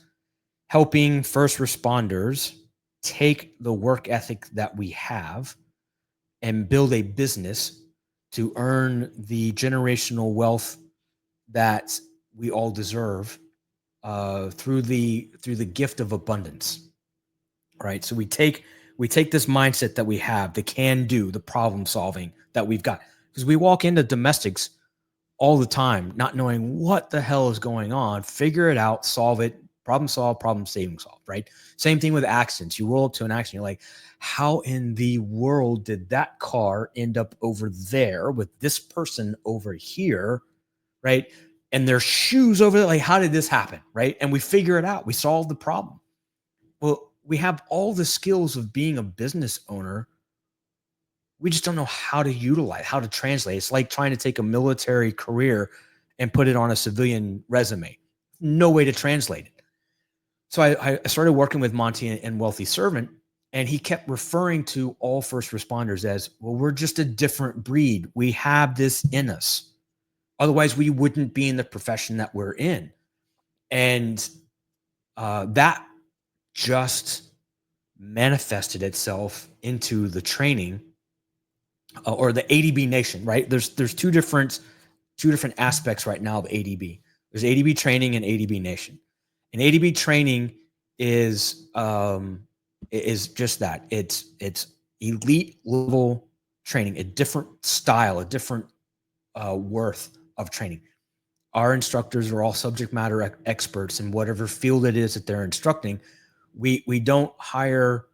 helping first responders take the work ethic that we have and build a business to earn the generational wealth that we all deserve through the gift of abundance. Right. So we take this mindset that we have, the can do, the problem solving that we've got, because we walk into domestics all the time, not knowing what the hell is going on, figure it out, solve it, problem solve, problem saving solve, right? Same thing with accidents. You roll up to an accident, you're like, how in the world did that car end up over there with this person over here, right? And their shoes over there, like, how did this happen, right? And we figure it out. We solve the problem. Well, we have all the skills of being a business owner. We just don't know how to utilize, how to translate. It's like trying to take a military career and put it on a civilian resume. No way to translate it. So I started working with Monty and Wealthy Servant, and he kept referring to all first responders as, well, we're just a different breed. We have this in us. Otherwise, we wouldn't be in the profession that we're in. And that just manifested itself into the training or the ADB Nation, right? There's two different aspects right now of ADB. There's ADB Training and ADB Nation. And ADB Training is just that. It's elite level training, a different style, a different worth of training. Our instructors are all subject matter experts in whatever field it is that they're instructing. We don't hire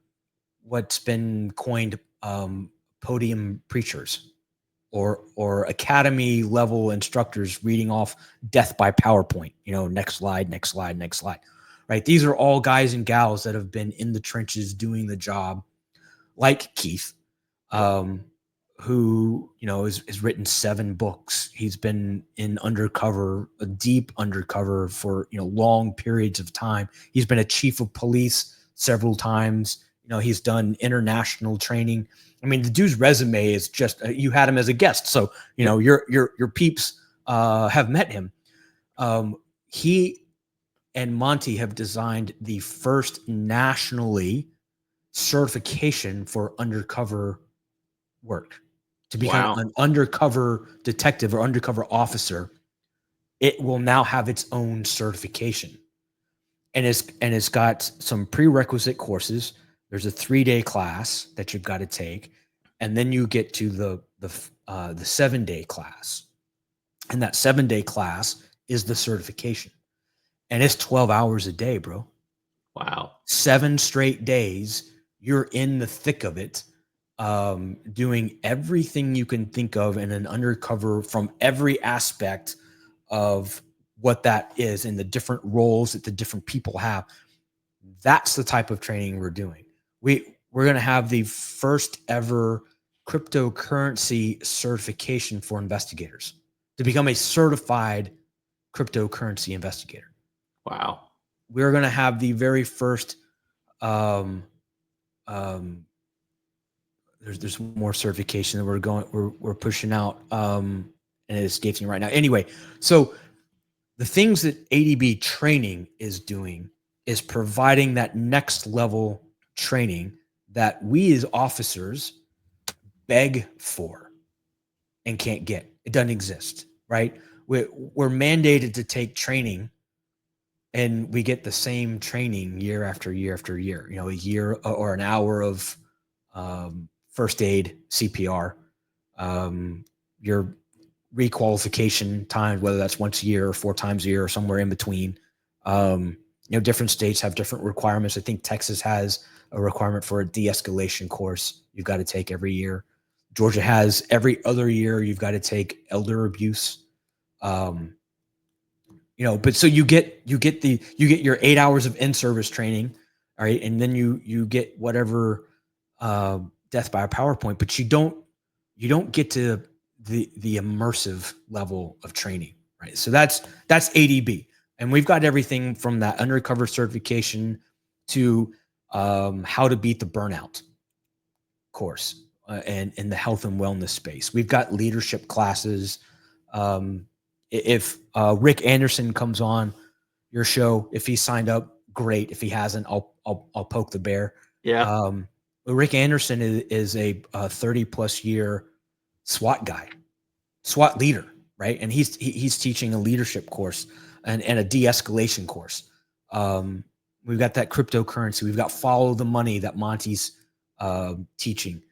what's been coined podium preachers or academy level instructors reading off death by PowerPoint, next slide, next slide, next slide, right? These are all guys and gals that have been in the trenches doing the job, like Keith, who, has written 7 books. He's been in undercover, a deep undercover for, long periods of time. He's been a chief of police several times. He's done international training. I mean, the dude's resume is just, you had him as a guest. So, your peeps have met him. He and Monty have designed the first nationally certification for undercover work. To become an undercover detective or undercover officer, it will now have its own certification. And it's got some prerequisite courses. There's a 3-day class that you've got to take, and then you get to the 7-day class. And that 7-day class is the certification. And it's 12 hours a day, bro. Wow. 7 straight days. You're in the thick of it, doing everything you can think of in an undercover from every aspect of what that is and the different roles that the different people have. That's the type of training we're doing. We're going to have the first ever cryptocurrency certification for investigators to become a certified cryptocurrency investigator. Wow. We're going to have the very first there's more certification that we're pushing out, and it escapes me right now. Anyway, so the things that ADB Training is doing is providing that next level training that we as officers beg for and can't get. It doesn't exist, right? We're mandated to take training, and we get the same training year after year after year. A year or an hour of first aid, CPR, your requalification time, whether that's once a year or 4 times a year or somewhere in between. Different states have different requirements. I think Texas has a requirement for a de-escalation course you've got to take every year. Georgia has every other year you've got to take elder abuse. But so you get your 8 hours of in-service training, all right, and then you get whatever death by a PowerPoint, but you don't get to the immersive level of training, right? So that's ADB, and we've got everything from that undercover certification to how to beat the burnout course, and in the health and wellness space. We've got leadership classes. If Rick Anderson comes on your show, if he signed up, great. If he hasn't, I'll poke the bear. Yeah. Rick Anderson is a 30+ year SWAT guy, SWAT leader, right? And he's teaching a leadership course and a de-escalation course. We've got that cryptocurrency. We've got follow the money that Monty's teaching.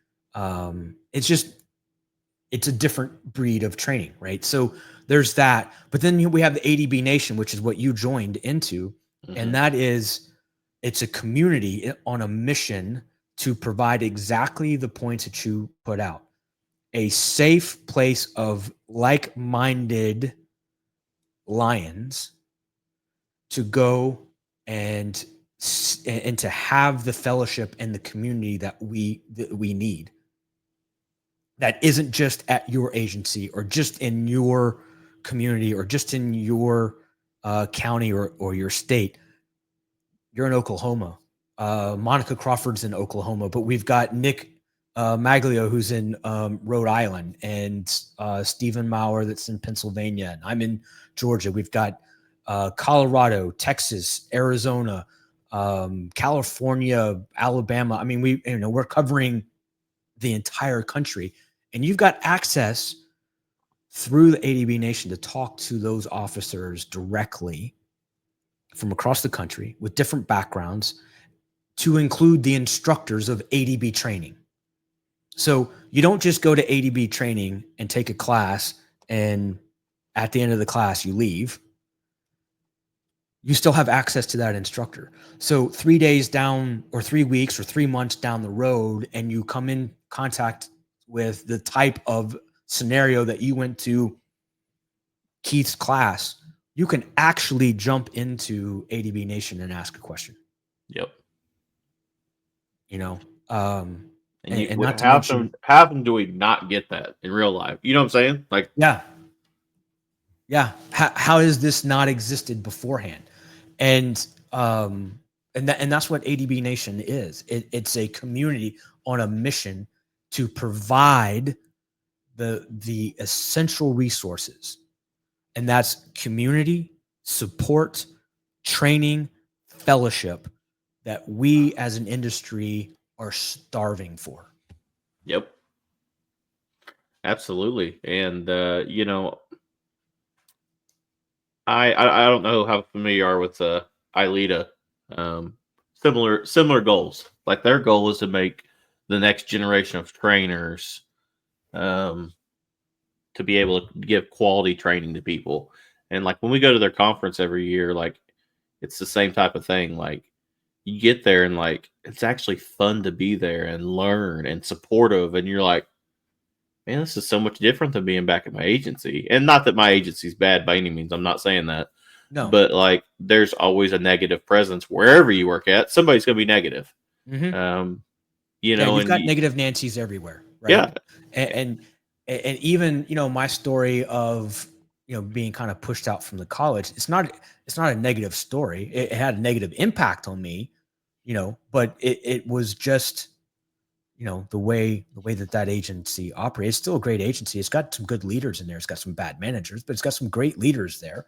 It's a different breed of training, right? So there's that. But then we have the ADB Nation, which is what you joined into. Mm-hmm. And that is, it's a community on a mission to provide exactly the points that you put out. A safe place of like-minded lions to go and to have the fellowship and the community that we need. That isn't just at your agency or just in your community or just in your county or your state. You're in Oklahoma. Monica Crawford's in Oklahoma, but we've got Nick Maglio, who's in Rhode Island, and Stephen Maurer, that's in Pennsylvania, and I'm in Georgia. We've got Colorado, Texas, Arizona, California, Alabama. I mean, we're covering the entire country, and you've got access through the ADB Nation to talk to those officers directly from across the country with different backgrounds, to include the instructors of ADB Training. So you don't just go to ADB Training and take a class, and at the end of the class you leave. You still have access to that instructor. So 3 days down, or 3 weeks or 3 months down the road, and you come in contact with the type of scenario that you went to Keith's class, you can actually jump into ADB Nation and ask a question. Yep. And not how often do we not get that in real life? You know what I'm saying? Like, yeah. How has this not existed beforehand? And that's what ADB Nation is. It's a community on a mission to provide the essential resources, and that's community support, training, fellowship that we as an industry are starving for. Yep. Absolutely. And I don't know how familiar you are with ILETA. Similar goals. Like, their goal is to make the next generation of trainers to be able to give quality training to people. And like, when we go to their conference every year, like, it's the same type of thing. Like, you get there and like, it's actually fun to be there and learn and supportive. And you're like, man, this is so much different than being back at my agency. And not that my agency's bad by any means. I'm not saying that. No. But like, there's always a negative presence wherever you work at. Somebody's going to be negative. Mm-hmm. You've got negative Nancy's everywhere, right? Yeah. And even, my story of, being kind of pushed out from the college, it's not a negative story. It had a negative impact on me, but it was just, the way that agency operates. It's still a great agency. It's got some good leaders in there. It's got some bad managers, but it's got some great leaders there.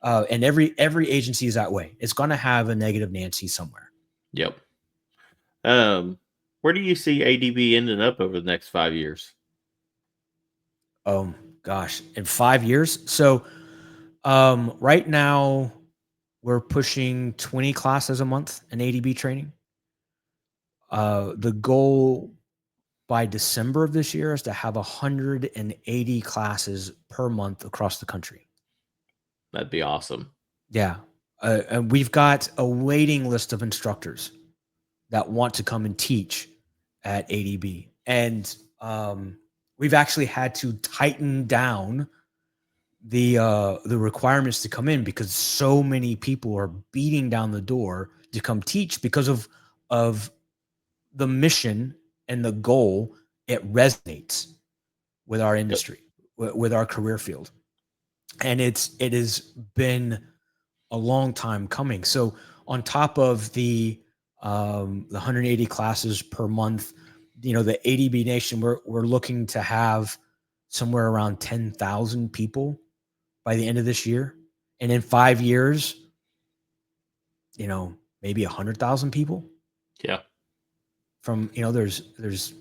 And every agency is that way. It's going to have a negative Nancy somewhere. Yep. Where do you see ADB ending up over the next 5 years? Oh gosh, in 5 years. So, right now we're pushing 20 classes a month in ADB training. The goal by December of this year is to have 180 classes per month across the country. That'd be awesome. Yeah. And we've got a waiting list of instructors that want to come and teach at ADB. And we've actually had to tighten down the requirements to come in because so many people are beating down the door to come teach because of the mission and the goal. It resonates with our industry, with our career field. And it has been a long time coming. So on top of the 180 classes per month, the ADB Nation, we're looking to have somewhere around 10,000 people by the end of this year, and in 5 years, maybe 100,000 people. Yeah. From there's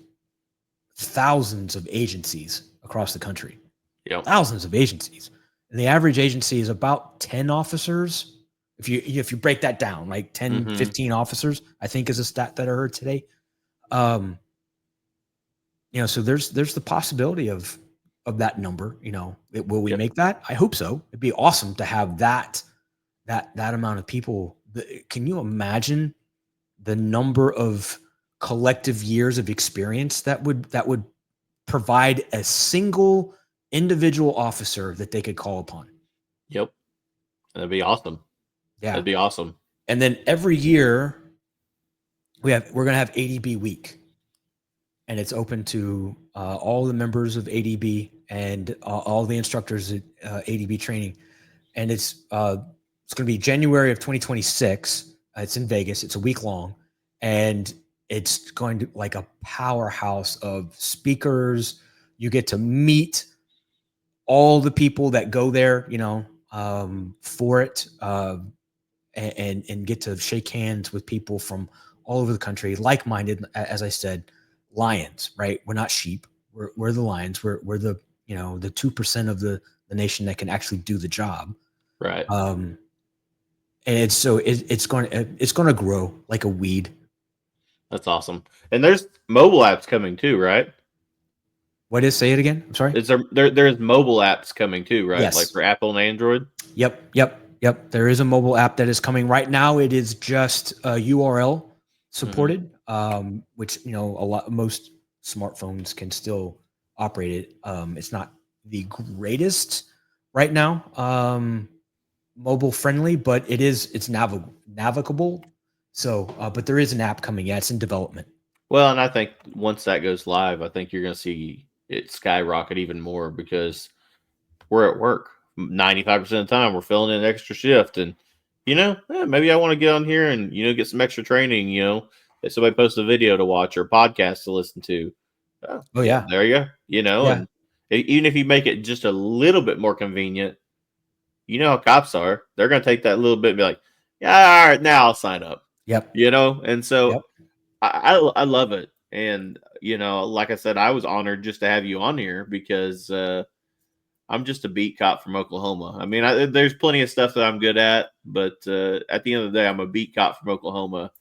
thousands of agencies across the country. Yep. Thousands of agencies, and the average agency is about 10 officers. If you break that down, like 10, 15 officers, I think is a stat that I heard today. So there's the possibility of that number. Will we make that? I hope so. It'd be awesome to have that amount of people. Can you imagine the number of collective years of experience that would provide a single individual officer that they could call upon? Yep. That'd be awesome. Yeah. That'd be awesome. And then every year we're going to have ADB week, and it's open to all the members of ADB and all the instructors at ADB Training. And it's going to be January of 2026. It's in Vegas. It's a week long, and it's going to like a powerhouse of speakers. You get to meet all the people that go there, for it, and get to shake hands with people from all over the country, like-minded, as I said, lions, right? We're not sheep. We're the lions. We're the, the 2% of the nation that can actually do the job. Right. And it's going to grow like a weed. That's awesome. And there's mobile apps coming too, right? Say it again? I'm sorry. There's mobile apps coming too, right? Yes. Like for Apple and Android. Yep. There is a mobile app that is coming right now. It is just URL supported, which most smartphones can still operate it. It's not the greatest right now, mobile friendly, but it's navigable. So, but there is an app coming. Yeah, it's in development. Well, and I think once that goes live, I think you're going to see it skyrocket even more because we're at work 95% of the time. We're filling in an extra shift, and maybe I want to get on here and get some extra training. If somebody posts a video to watch or a podcast to listen to. Oh yeah, there you go. And even if you make it just a little bit more convenient, how cops are. They're going to take that little bit and be like, yeah, all right, now I'll sign up. Yep. And so I love it. And, like I said, I was honored just to have you on here because I'm just a beat cop from Oklahoma. I mean, there's plenty of stuff that I'm good at, but at the end of the day, I'm a beat cop from Oklahoma.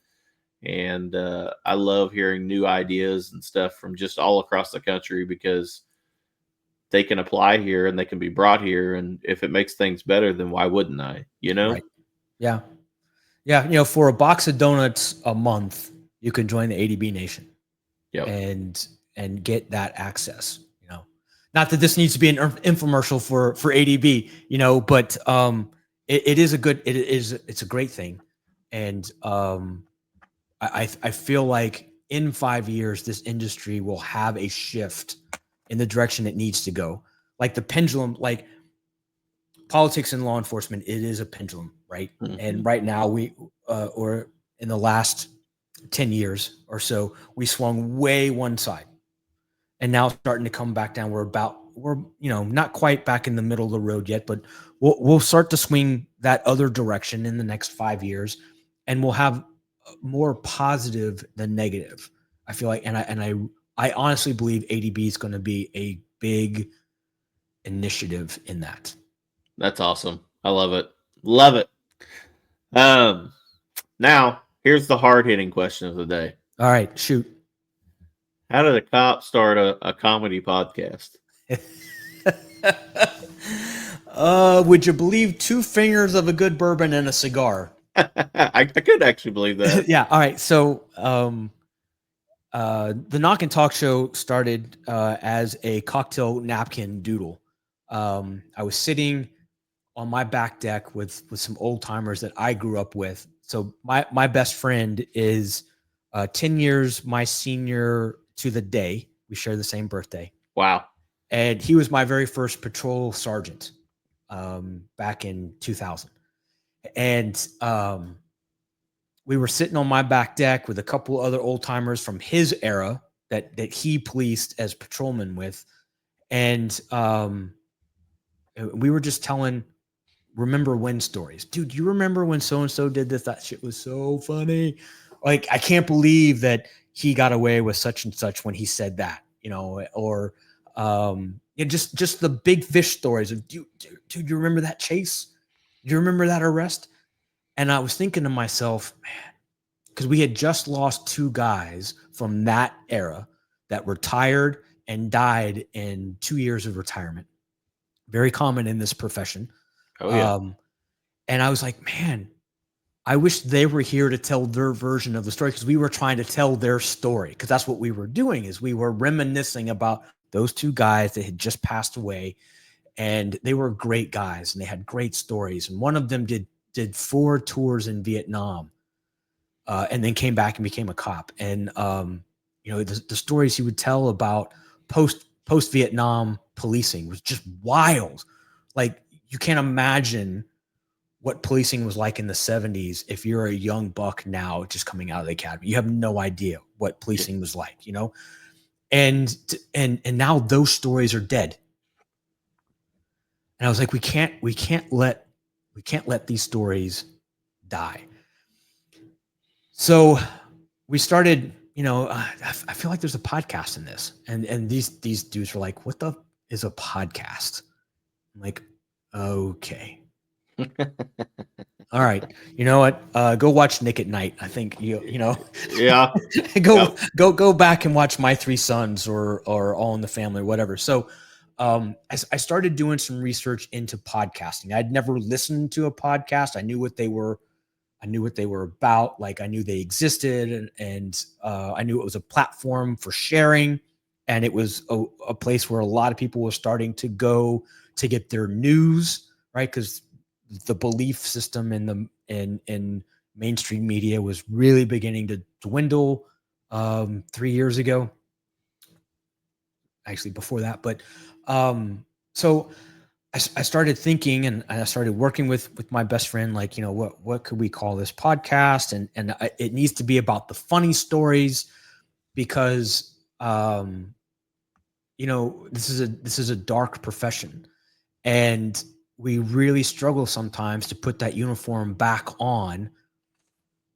And I love hearing new ideas and stuff from just all across the country because they can apply here and they can be brought here. And if it makes things better, then why wouldn't I, Right. Yeah. Yeah. For a box of donuts a month, you can join the ADB Nation and get that access, not that this needs to be an infomercial for ADB, but it's a great thing. And I feel like in 5 years, this industry will have a shift in the direction it needs to go. Like the pendulum, like politics and law enforcement, it is a pendulum, right? Mm-hmm. And right now or in the last 10 years or so, we swung way one side, and now starting to come back down. We're not quite back in the middle of the road yet, but we'll start to swing that other direction in the next 5 years, and we'll have more positive than negative. I feel like, and I honestly believe ADB is going to be a big initiative in that. That's awesome. I love it. Love it. Now here's the hard-hitting question of the day. All right, shoot. How did a cop start a comedy podcast? Would you believe 2 fingers of a good bourbon and a cigar? I could actually believe that. Yeah. All right. So, the Knock and Talk show started as a cocktail napkin doodle. I was sitting on my back deck with some old timers that I grew up with. So my best friend is 10 years my senior to the day. We share the same birthday. Wow. And he was my very first patrol sergeant back in 2000. And we were sitting on my back deck with a couple other old timers from his era that he policed as patrolmen with. And we were just telling remember when stories. Dude, you remember when so-and-so did this? That shit was so funny. Like, I can't believe that he got away with such and such when he said that, or just the big fish stories of, dude, you remember that chase? Do you remember that arrest? And I was thinking to myself, man, because we had just lost 2 guys from that era that retired and died in 2 years of retirement. Very common in this profession. Oh yeah. And I was like, man, I wish they were here to tell their version of the story, because we were trying to tell their story, because that's what we were doing, is we were reminiscing about those 2 guys that had just passed away, and they were great guys and they had great stories. And one of them did 4 tours in Vietnam, and then came back and became a cop. And the stories he would tell about post Vietnam policing was just wild. Like, you can't imagine what policing was like in the 70s if you're a young buck now just coming out of the academy. You have no idea what policing was like, and now those stories are dead. And I was like, we can't let these stories die. So we started, I feel like there's a podcast in this, and these dudes were like, what the is a podcast? I'm like, okay. All right. You know what? Go watch Nick at Night. I think Yeah. go back and watch My 3 Sons or All in the Family or whatever. So I started doing some research into podcasting. I'd never listened to a podcast. I knew what they were. I knew what they were about. Like, I knew they existed, and I knew it was a platform for sharing, and it was a place where a lot of people were starting to go to get their news, right? Because the belief system in mainstream media was really beginning to dwindle 3 years ago. Actually, before that, but so I started thinking, and I started working with my best friend, like, what could we call this podcast? And it needs to be about the funny stories, because this is a dark profession, and we really struggle sometimes to put that uniform back on,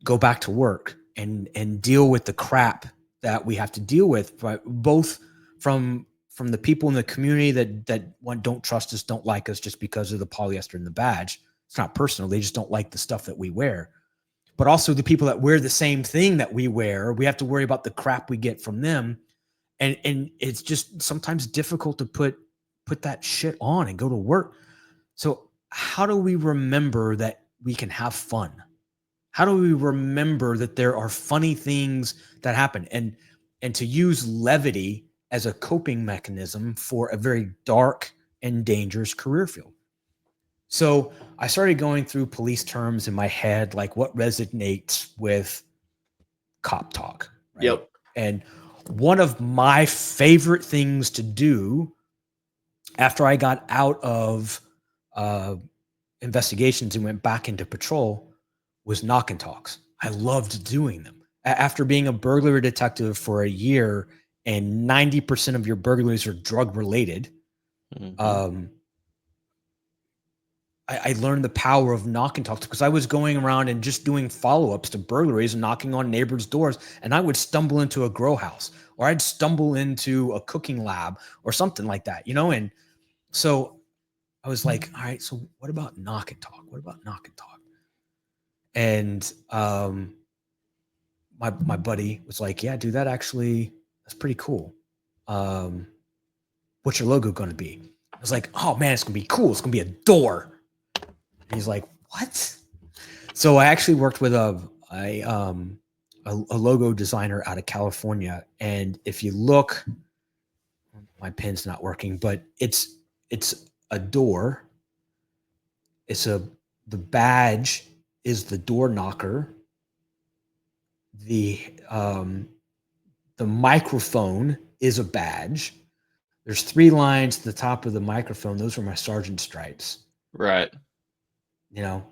go back to work, and deal with the crap that we have to deal with, but both from the people in the community that don't trust us, don't like us just because of the polyester and the badge. It's not personal. They just don't like the stuff that we wear. But also the people that wear the same thing that we wear, we have to worry about the crap we get from them. And it's just sometimes difficult to put that shit on and go to work. So how do we remember that we can have fun? How do we remember that there are funny things that happen, and to use levity as a coping mechanism for a very dark and dangerous career field? So I started going through police terms in my head, like what resonates with cop talk, right? Yep. And one of my favorite things to do after I got out of investigations and went back into patrol was knock and talks. I loved doing them. After being a burglary detective for a year, and 90% of your burglaries are drug related, Mm-hmm. I learned the power of knock and talks, because I was going around and just doing follow-ups to burglaries and knocking on neighbors' doors, and I would stumble into a grow house, or I'd stumble into a cooking lab or something like that, and so I was like, all right, so what about knock and talk? What about knock and talk? And my buddy was like, yeah, dude, that's pretty cool. What's your logo going to be? I was like, oh man, it's gonna be cool. It's gonna be a door. And he's like, what? So I actually worked with a logo designer out of California, and if you look, my pen's not working, but it's a door. The badge is the door knocker. The microphone is a badge. There's 3 lines at the top of the microphone. Those were my sergeant stripes. Right.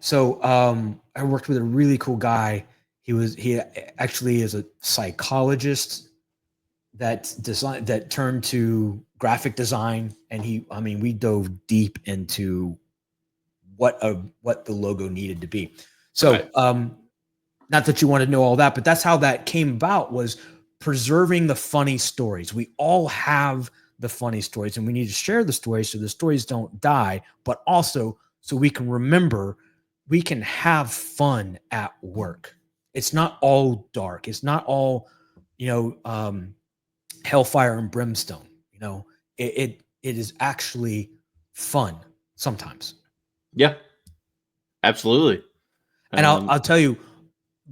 So I worked with a really cool guy. He actually is a psychologist that turned to graphic design, and we dove deep into what the logo needed to be. So right. Not that you want to know all that, but that's how that came about, was preserving the funny stories. We all have the funny stories, and we need to share the stories so the stories don't die, but also so we can remember we can have fun at work. It's not all dark. It's not all, hellfire and brimstone. It is actually fun sometimes. Yeah, absolutely. And I'll tell you,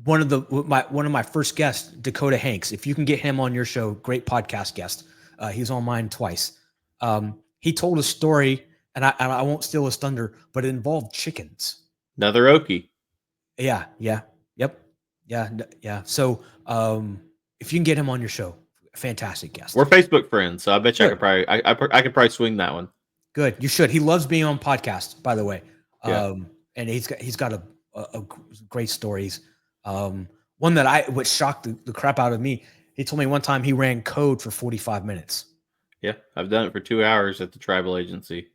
one of my first guests, Dakota Hanks. If you can get him on your show, great podcast guest. He's on mine twice. He told a story, and I won't steal his thunder, but it involved chickens. Another Okie. Yeah. Yep. Yeah. So if you can get him on your show, fantastic guest. We're Facebook friends, so I bet you I could probably swing that one. Good. You should. He loves being on podcasts, by the way. Yeah. And he's got a great stories. One that which shocked the crap out of me. He told me one time he ran code for 45 minutes. Yeah, I've done it for 2 hours at the tribal agency.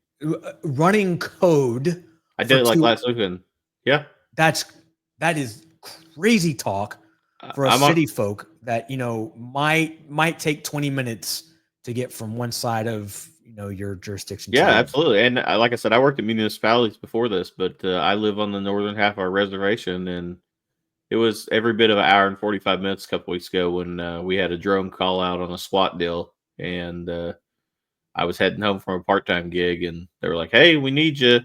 Running code. I did it like last weekend. Yeah. That is crazy talk for a city folk that, might take 20 minutes to get from one side of, your jurisdiction. Yeah, absolutely. And like I said, I worked at municipalities before this, but I live on the northern half of our reservation, and it was every bit of an hour and 45 minutes a couple weeks ago when we had a drone call out on a SWAT deal, and I was heading home from a part-time gig, and they were like, "Hey, we need you."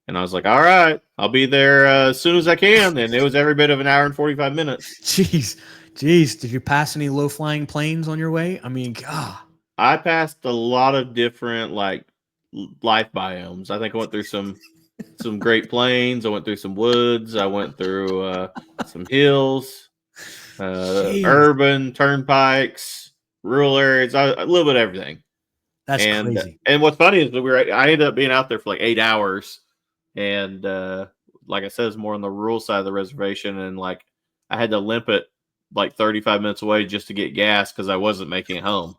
And I was like, "All right, I'll be there as soon as I can." And it was every bit of an hour and 45 minutes. Jeez. Did you pass any low-flying planes on your way? I mean, God. I passed a lot of different life biomes. I think I went through some Great Plains. I went through some woods. I went through some hills, urban turnpikes, rural areas. A little bit of everything. That's crazy. And what's funny is I ended up being out there for like 8 hours, and like I said, it's more on the rural side of the reservation, and like I had to limp it like 35 minutes away just to get gas because I wasn't making it home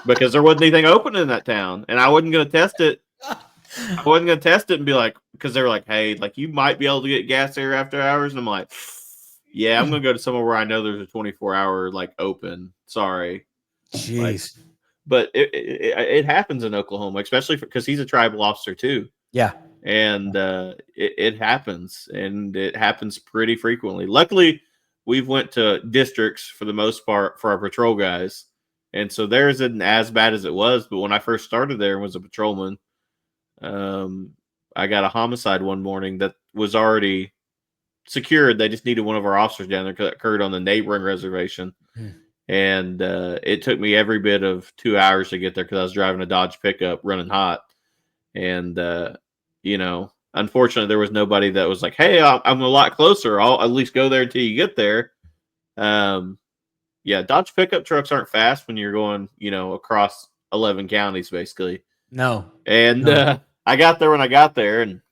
because there wasn't anything open in that town, and I wasn't going to test it. I wasn't going to test it and be like, because they were like, "Hey, like you might be able to get gas there after hours," and I'm like, "Yeah, I'm going to go to somewhere where I know there's a 24-hour like open." Sorry, jeez. But it happens in Oklahoma, especially because he's a tribal officer too. Yeah. And it happens, and it happens pretty frequently. Luckily, we've went to districts for the most part for our patrol guys, and so theirs isn't as bad as it was. But when I first started there and was a patrolman, I got a homicide one morning that was already secured. They just needed one of our officers down there because it occurred on the neighboring reservation. And it took me every bit of 2 hours to get there because I was driving a Dodge pickup running hot. And, unfortunately, there was nobody that was like, "Hey, I'm a lot closer. I'll at least go there until you get there." Yeah, Dodge pickup trucks aren't fast when you're going, across 11 counties, basically. No. And I got there when I got there, and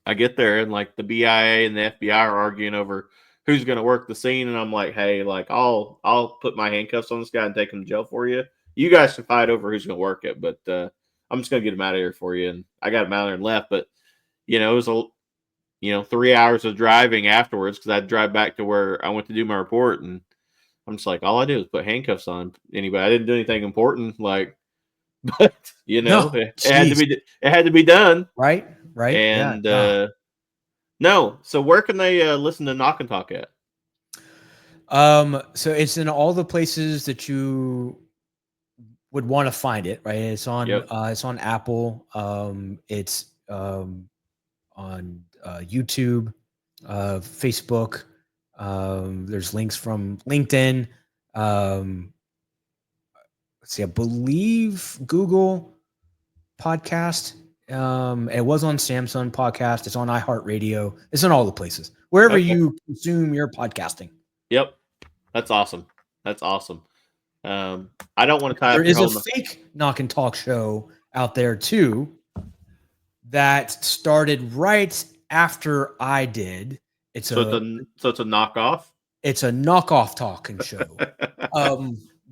I get there, and like the BIA and the FBI are arguing over who's going to work the scene. And I'm like, "Hey, like I'll put my handcuffs on this guy and take him to jail for you. You guys can fight over who's going to work it, but I'm just going to get him out of here for you." And I got him out of there and left. But, it was 3 hours of driving afterwards because I'd drive back to where I went to do my report. And I'm just like, all I did was put handcuffs on anybody. I didn't do anything important. Like, but it had to be done. Right. And, no. So where can they listen to Knock and Talk at? So it's in all the places that you would want to find it, right? It's on Yep. it's on Apple. It's on YouTube, Facebook. There's links from LinkedIn. Let's see, I believe Google Podcast. It was on Samsung Podcast. It's on iHeartRadio. It's on all the places. Wherever Okay. you consume your podcasting. Yep. That's awesome. That's awesome. I don't want to tie There up your is a whole. fake Knock and Talk show out there too that started right after I did. It's So it's a knockoff. it's a knockoff talking show.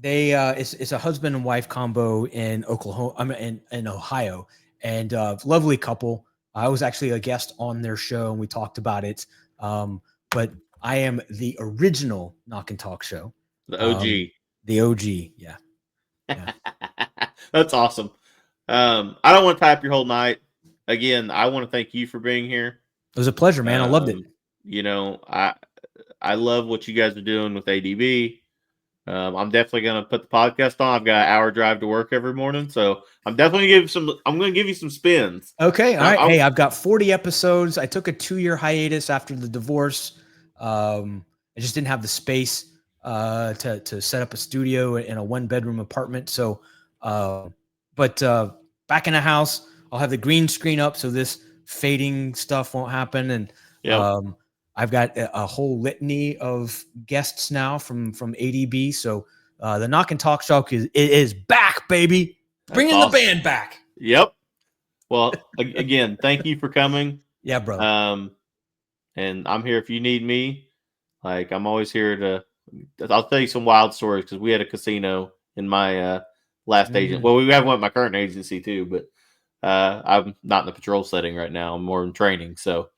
It's a husband and wife combo in Oklahoma. I mean, in Ohio, and lovely couple. I was actually a guest on their show, and we talked about it. But I am the original Knock and Talk show, The OG. the OG. Yeah. That's awesome. I don't want to tie up your whole night. Again, I want to thank you for being here. It was a pleasure, man. I loved it. You know, I love what you guys are doing with ADB. I'm definitely going to put the podcast on. I've got an hour drive to work every morning, so I'm definitely I'm going to give you some spins. Okay, all right. Hey, I've got 40 episodes. I took a 2-year hiatus after the divorce. I just didn't have the space to set up a studio in a 1-bedroom apartment. So, but back in the house, I'll have the green screen up so this fading stuff won't happen. And Yep. I've got a whole litany of guests now from ADB. So the Knock and Talk show is back, baby. Bringing awesome. The band back. Yep. Well, again, thank you for coming. Yeah, brother. And I'm here if you need me. Like, I'm always here to. I'll tell you some wild stories because we had a casino in my last agent. Well, we have one at my current agency too, but I'm not in the patrol setting right now. I'm more in training. So,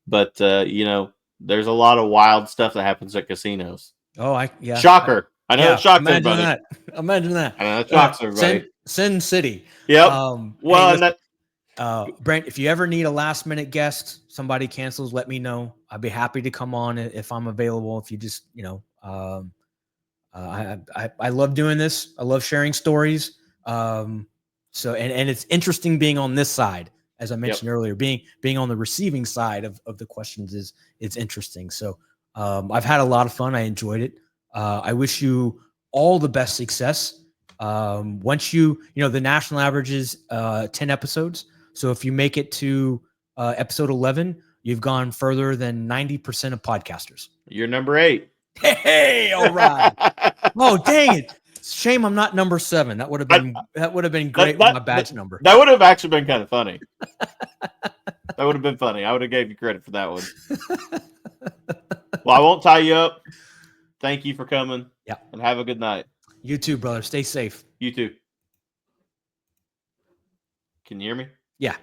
but you know, there's a lot of wild stuff that happens at casinos. Oh, shocker! I know it shocks everybody. Imagine that. I know it shocks everybody. Sin City. Yep. Well, hey, listen, Brent, if you ever need a last minute guest, somebody cancels, let me know. I'd be happy to come on if I'm available. If you just, you know, I love doing this. I love sharing stories. So, and it's interesting being on this side, as I mentioned earlier, being on the receiving side of the questions it's interesting. So, I've had a lot of fun. I enjoyed it. I wish you all the best success. Once you know, the national average is 10 episodes. So if you make it to episode 11, you've gone further than 90% of podcasters. You're number 8. Hey, all right. Oh, dang it. Shame I'm not number 7. That would have been great with my badge number. That would have actually been kind of funny. That would have been funny. I would have gave you credit for that one. Well, I won't tie you up. Thank you for coming. Yeah. And have a good night. You too, brother. Stay safe. You too. Can you hear me? Yeah.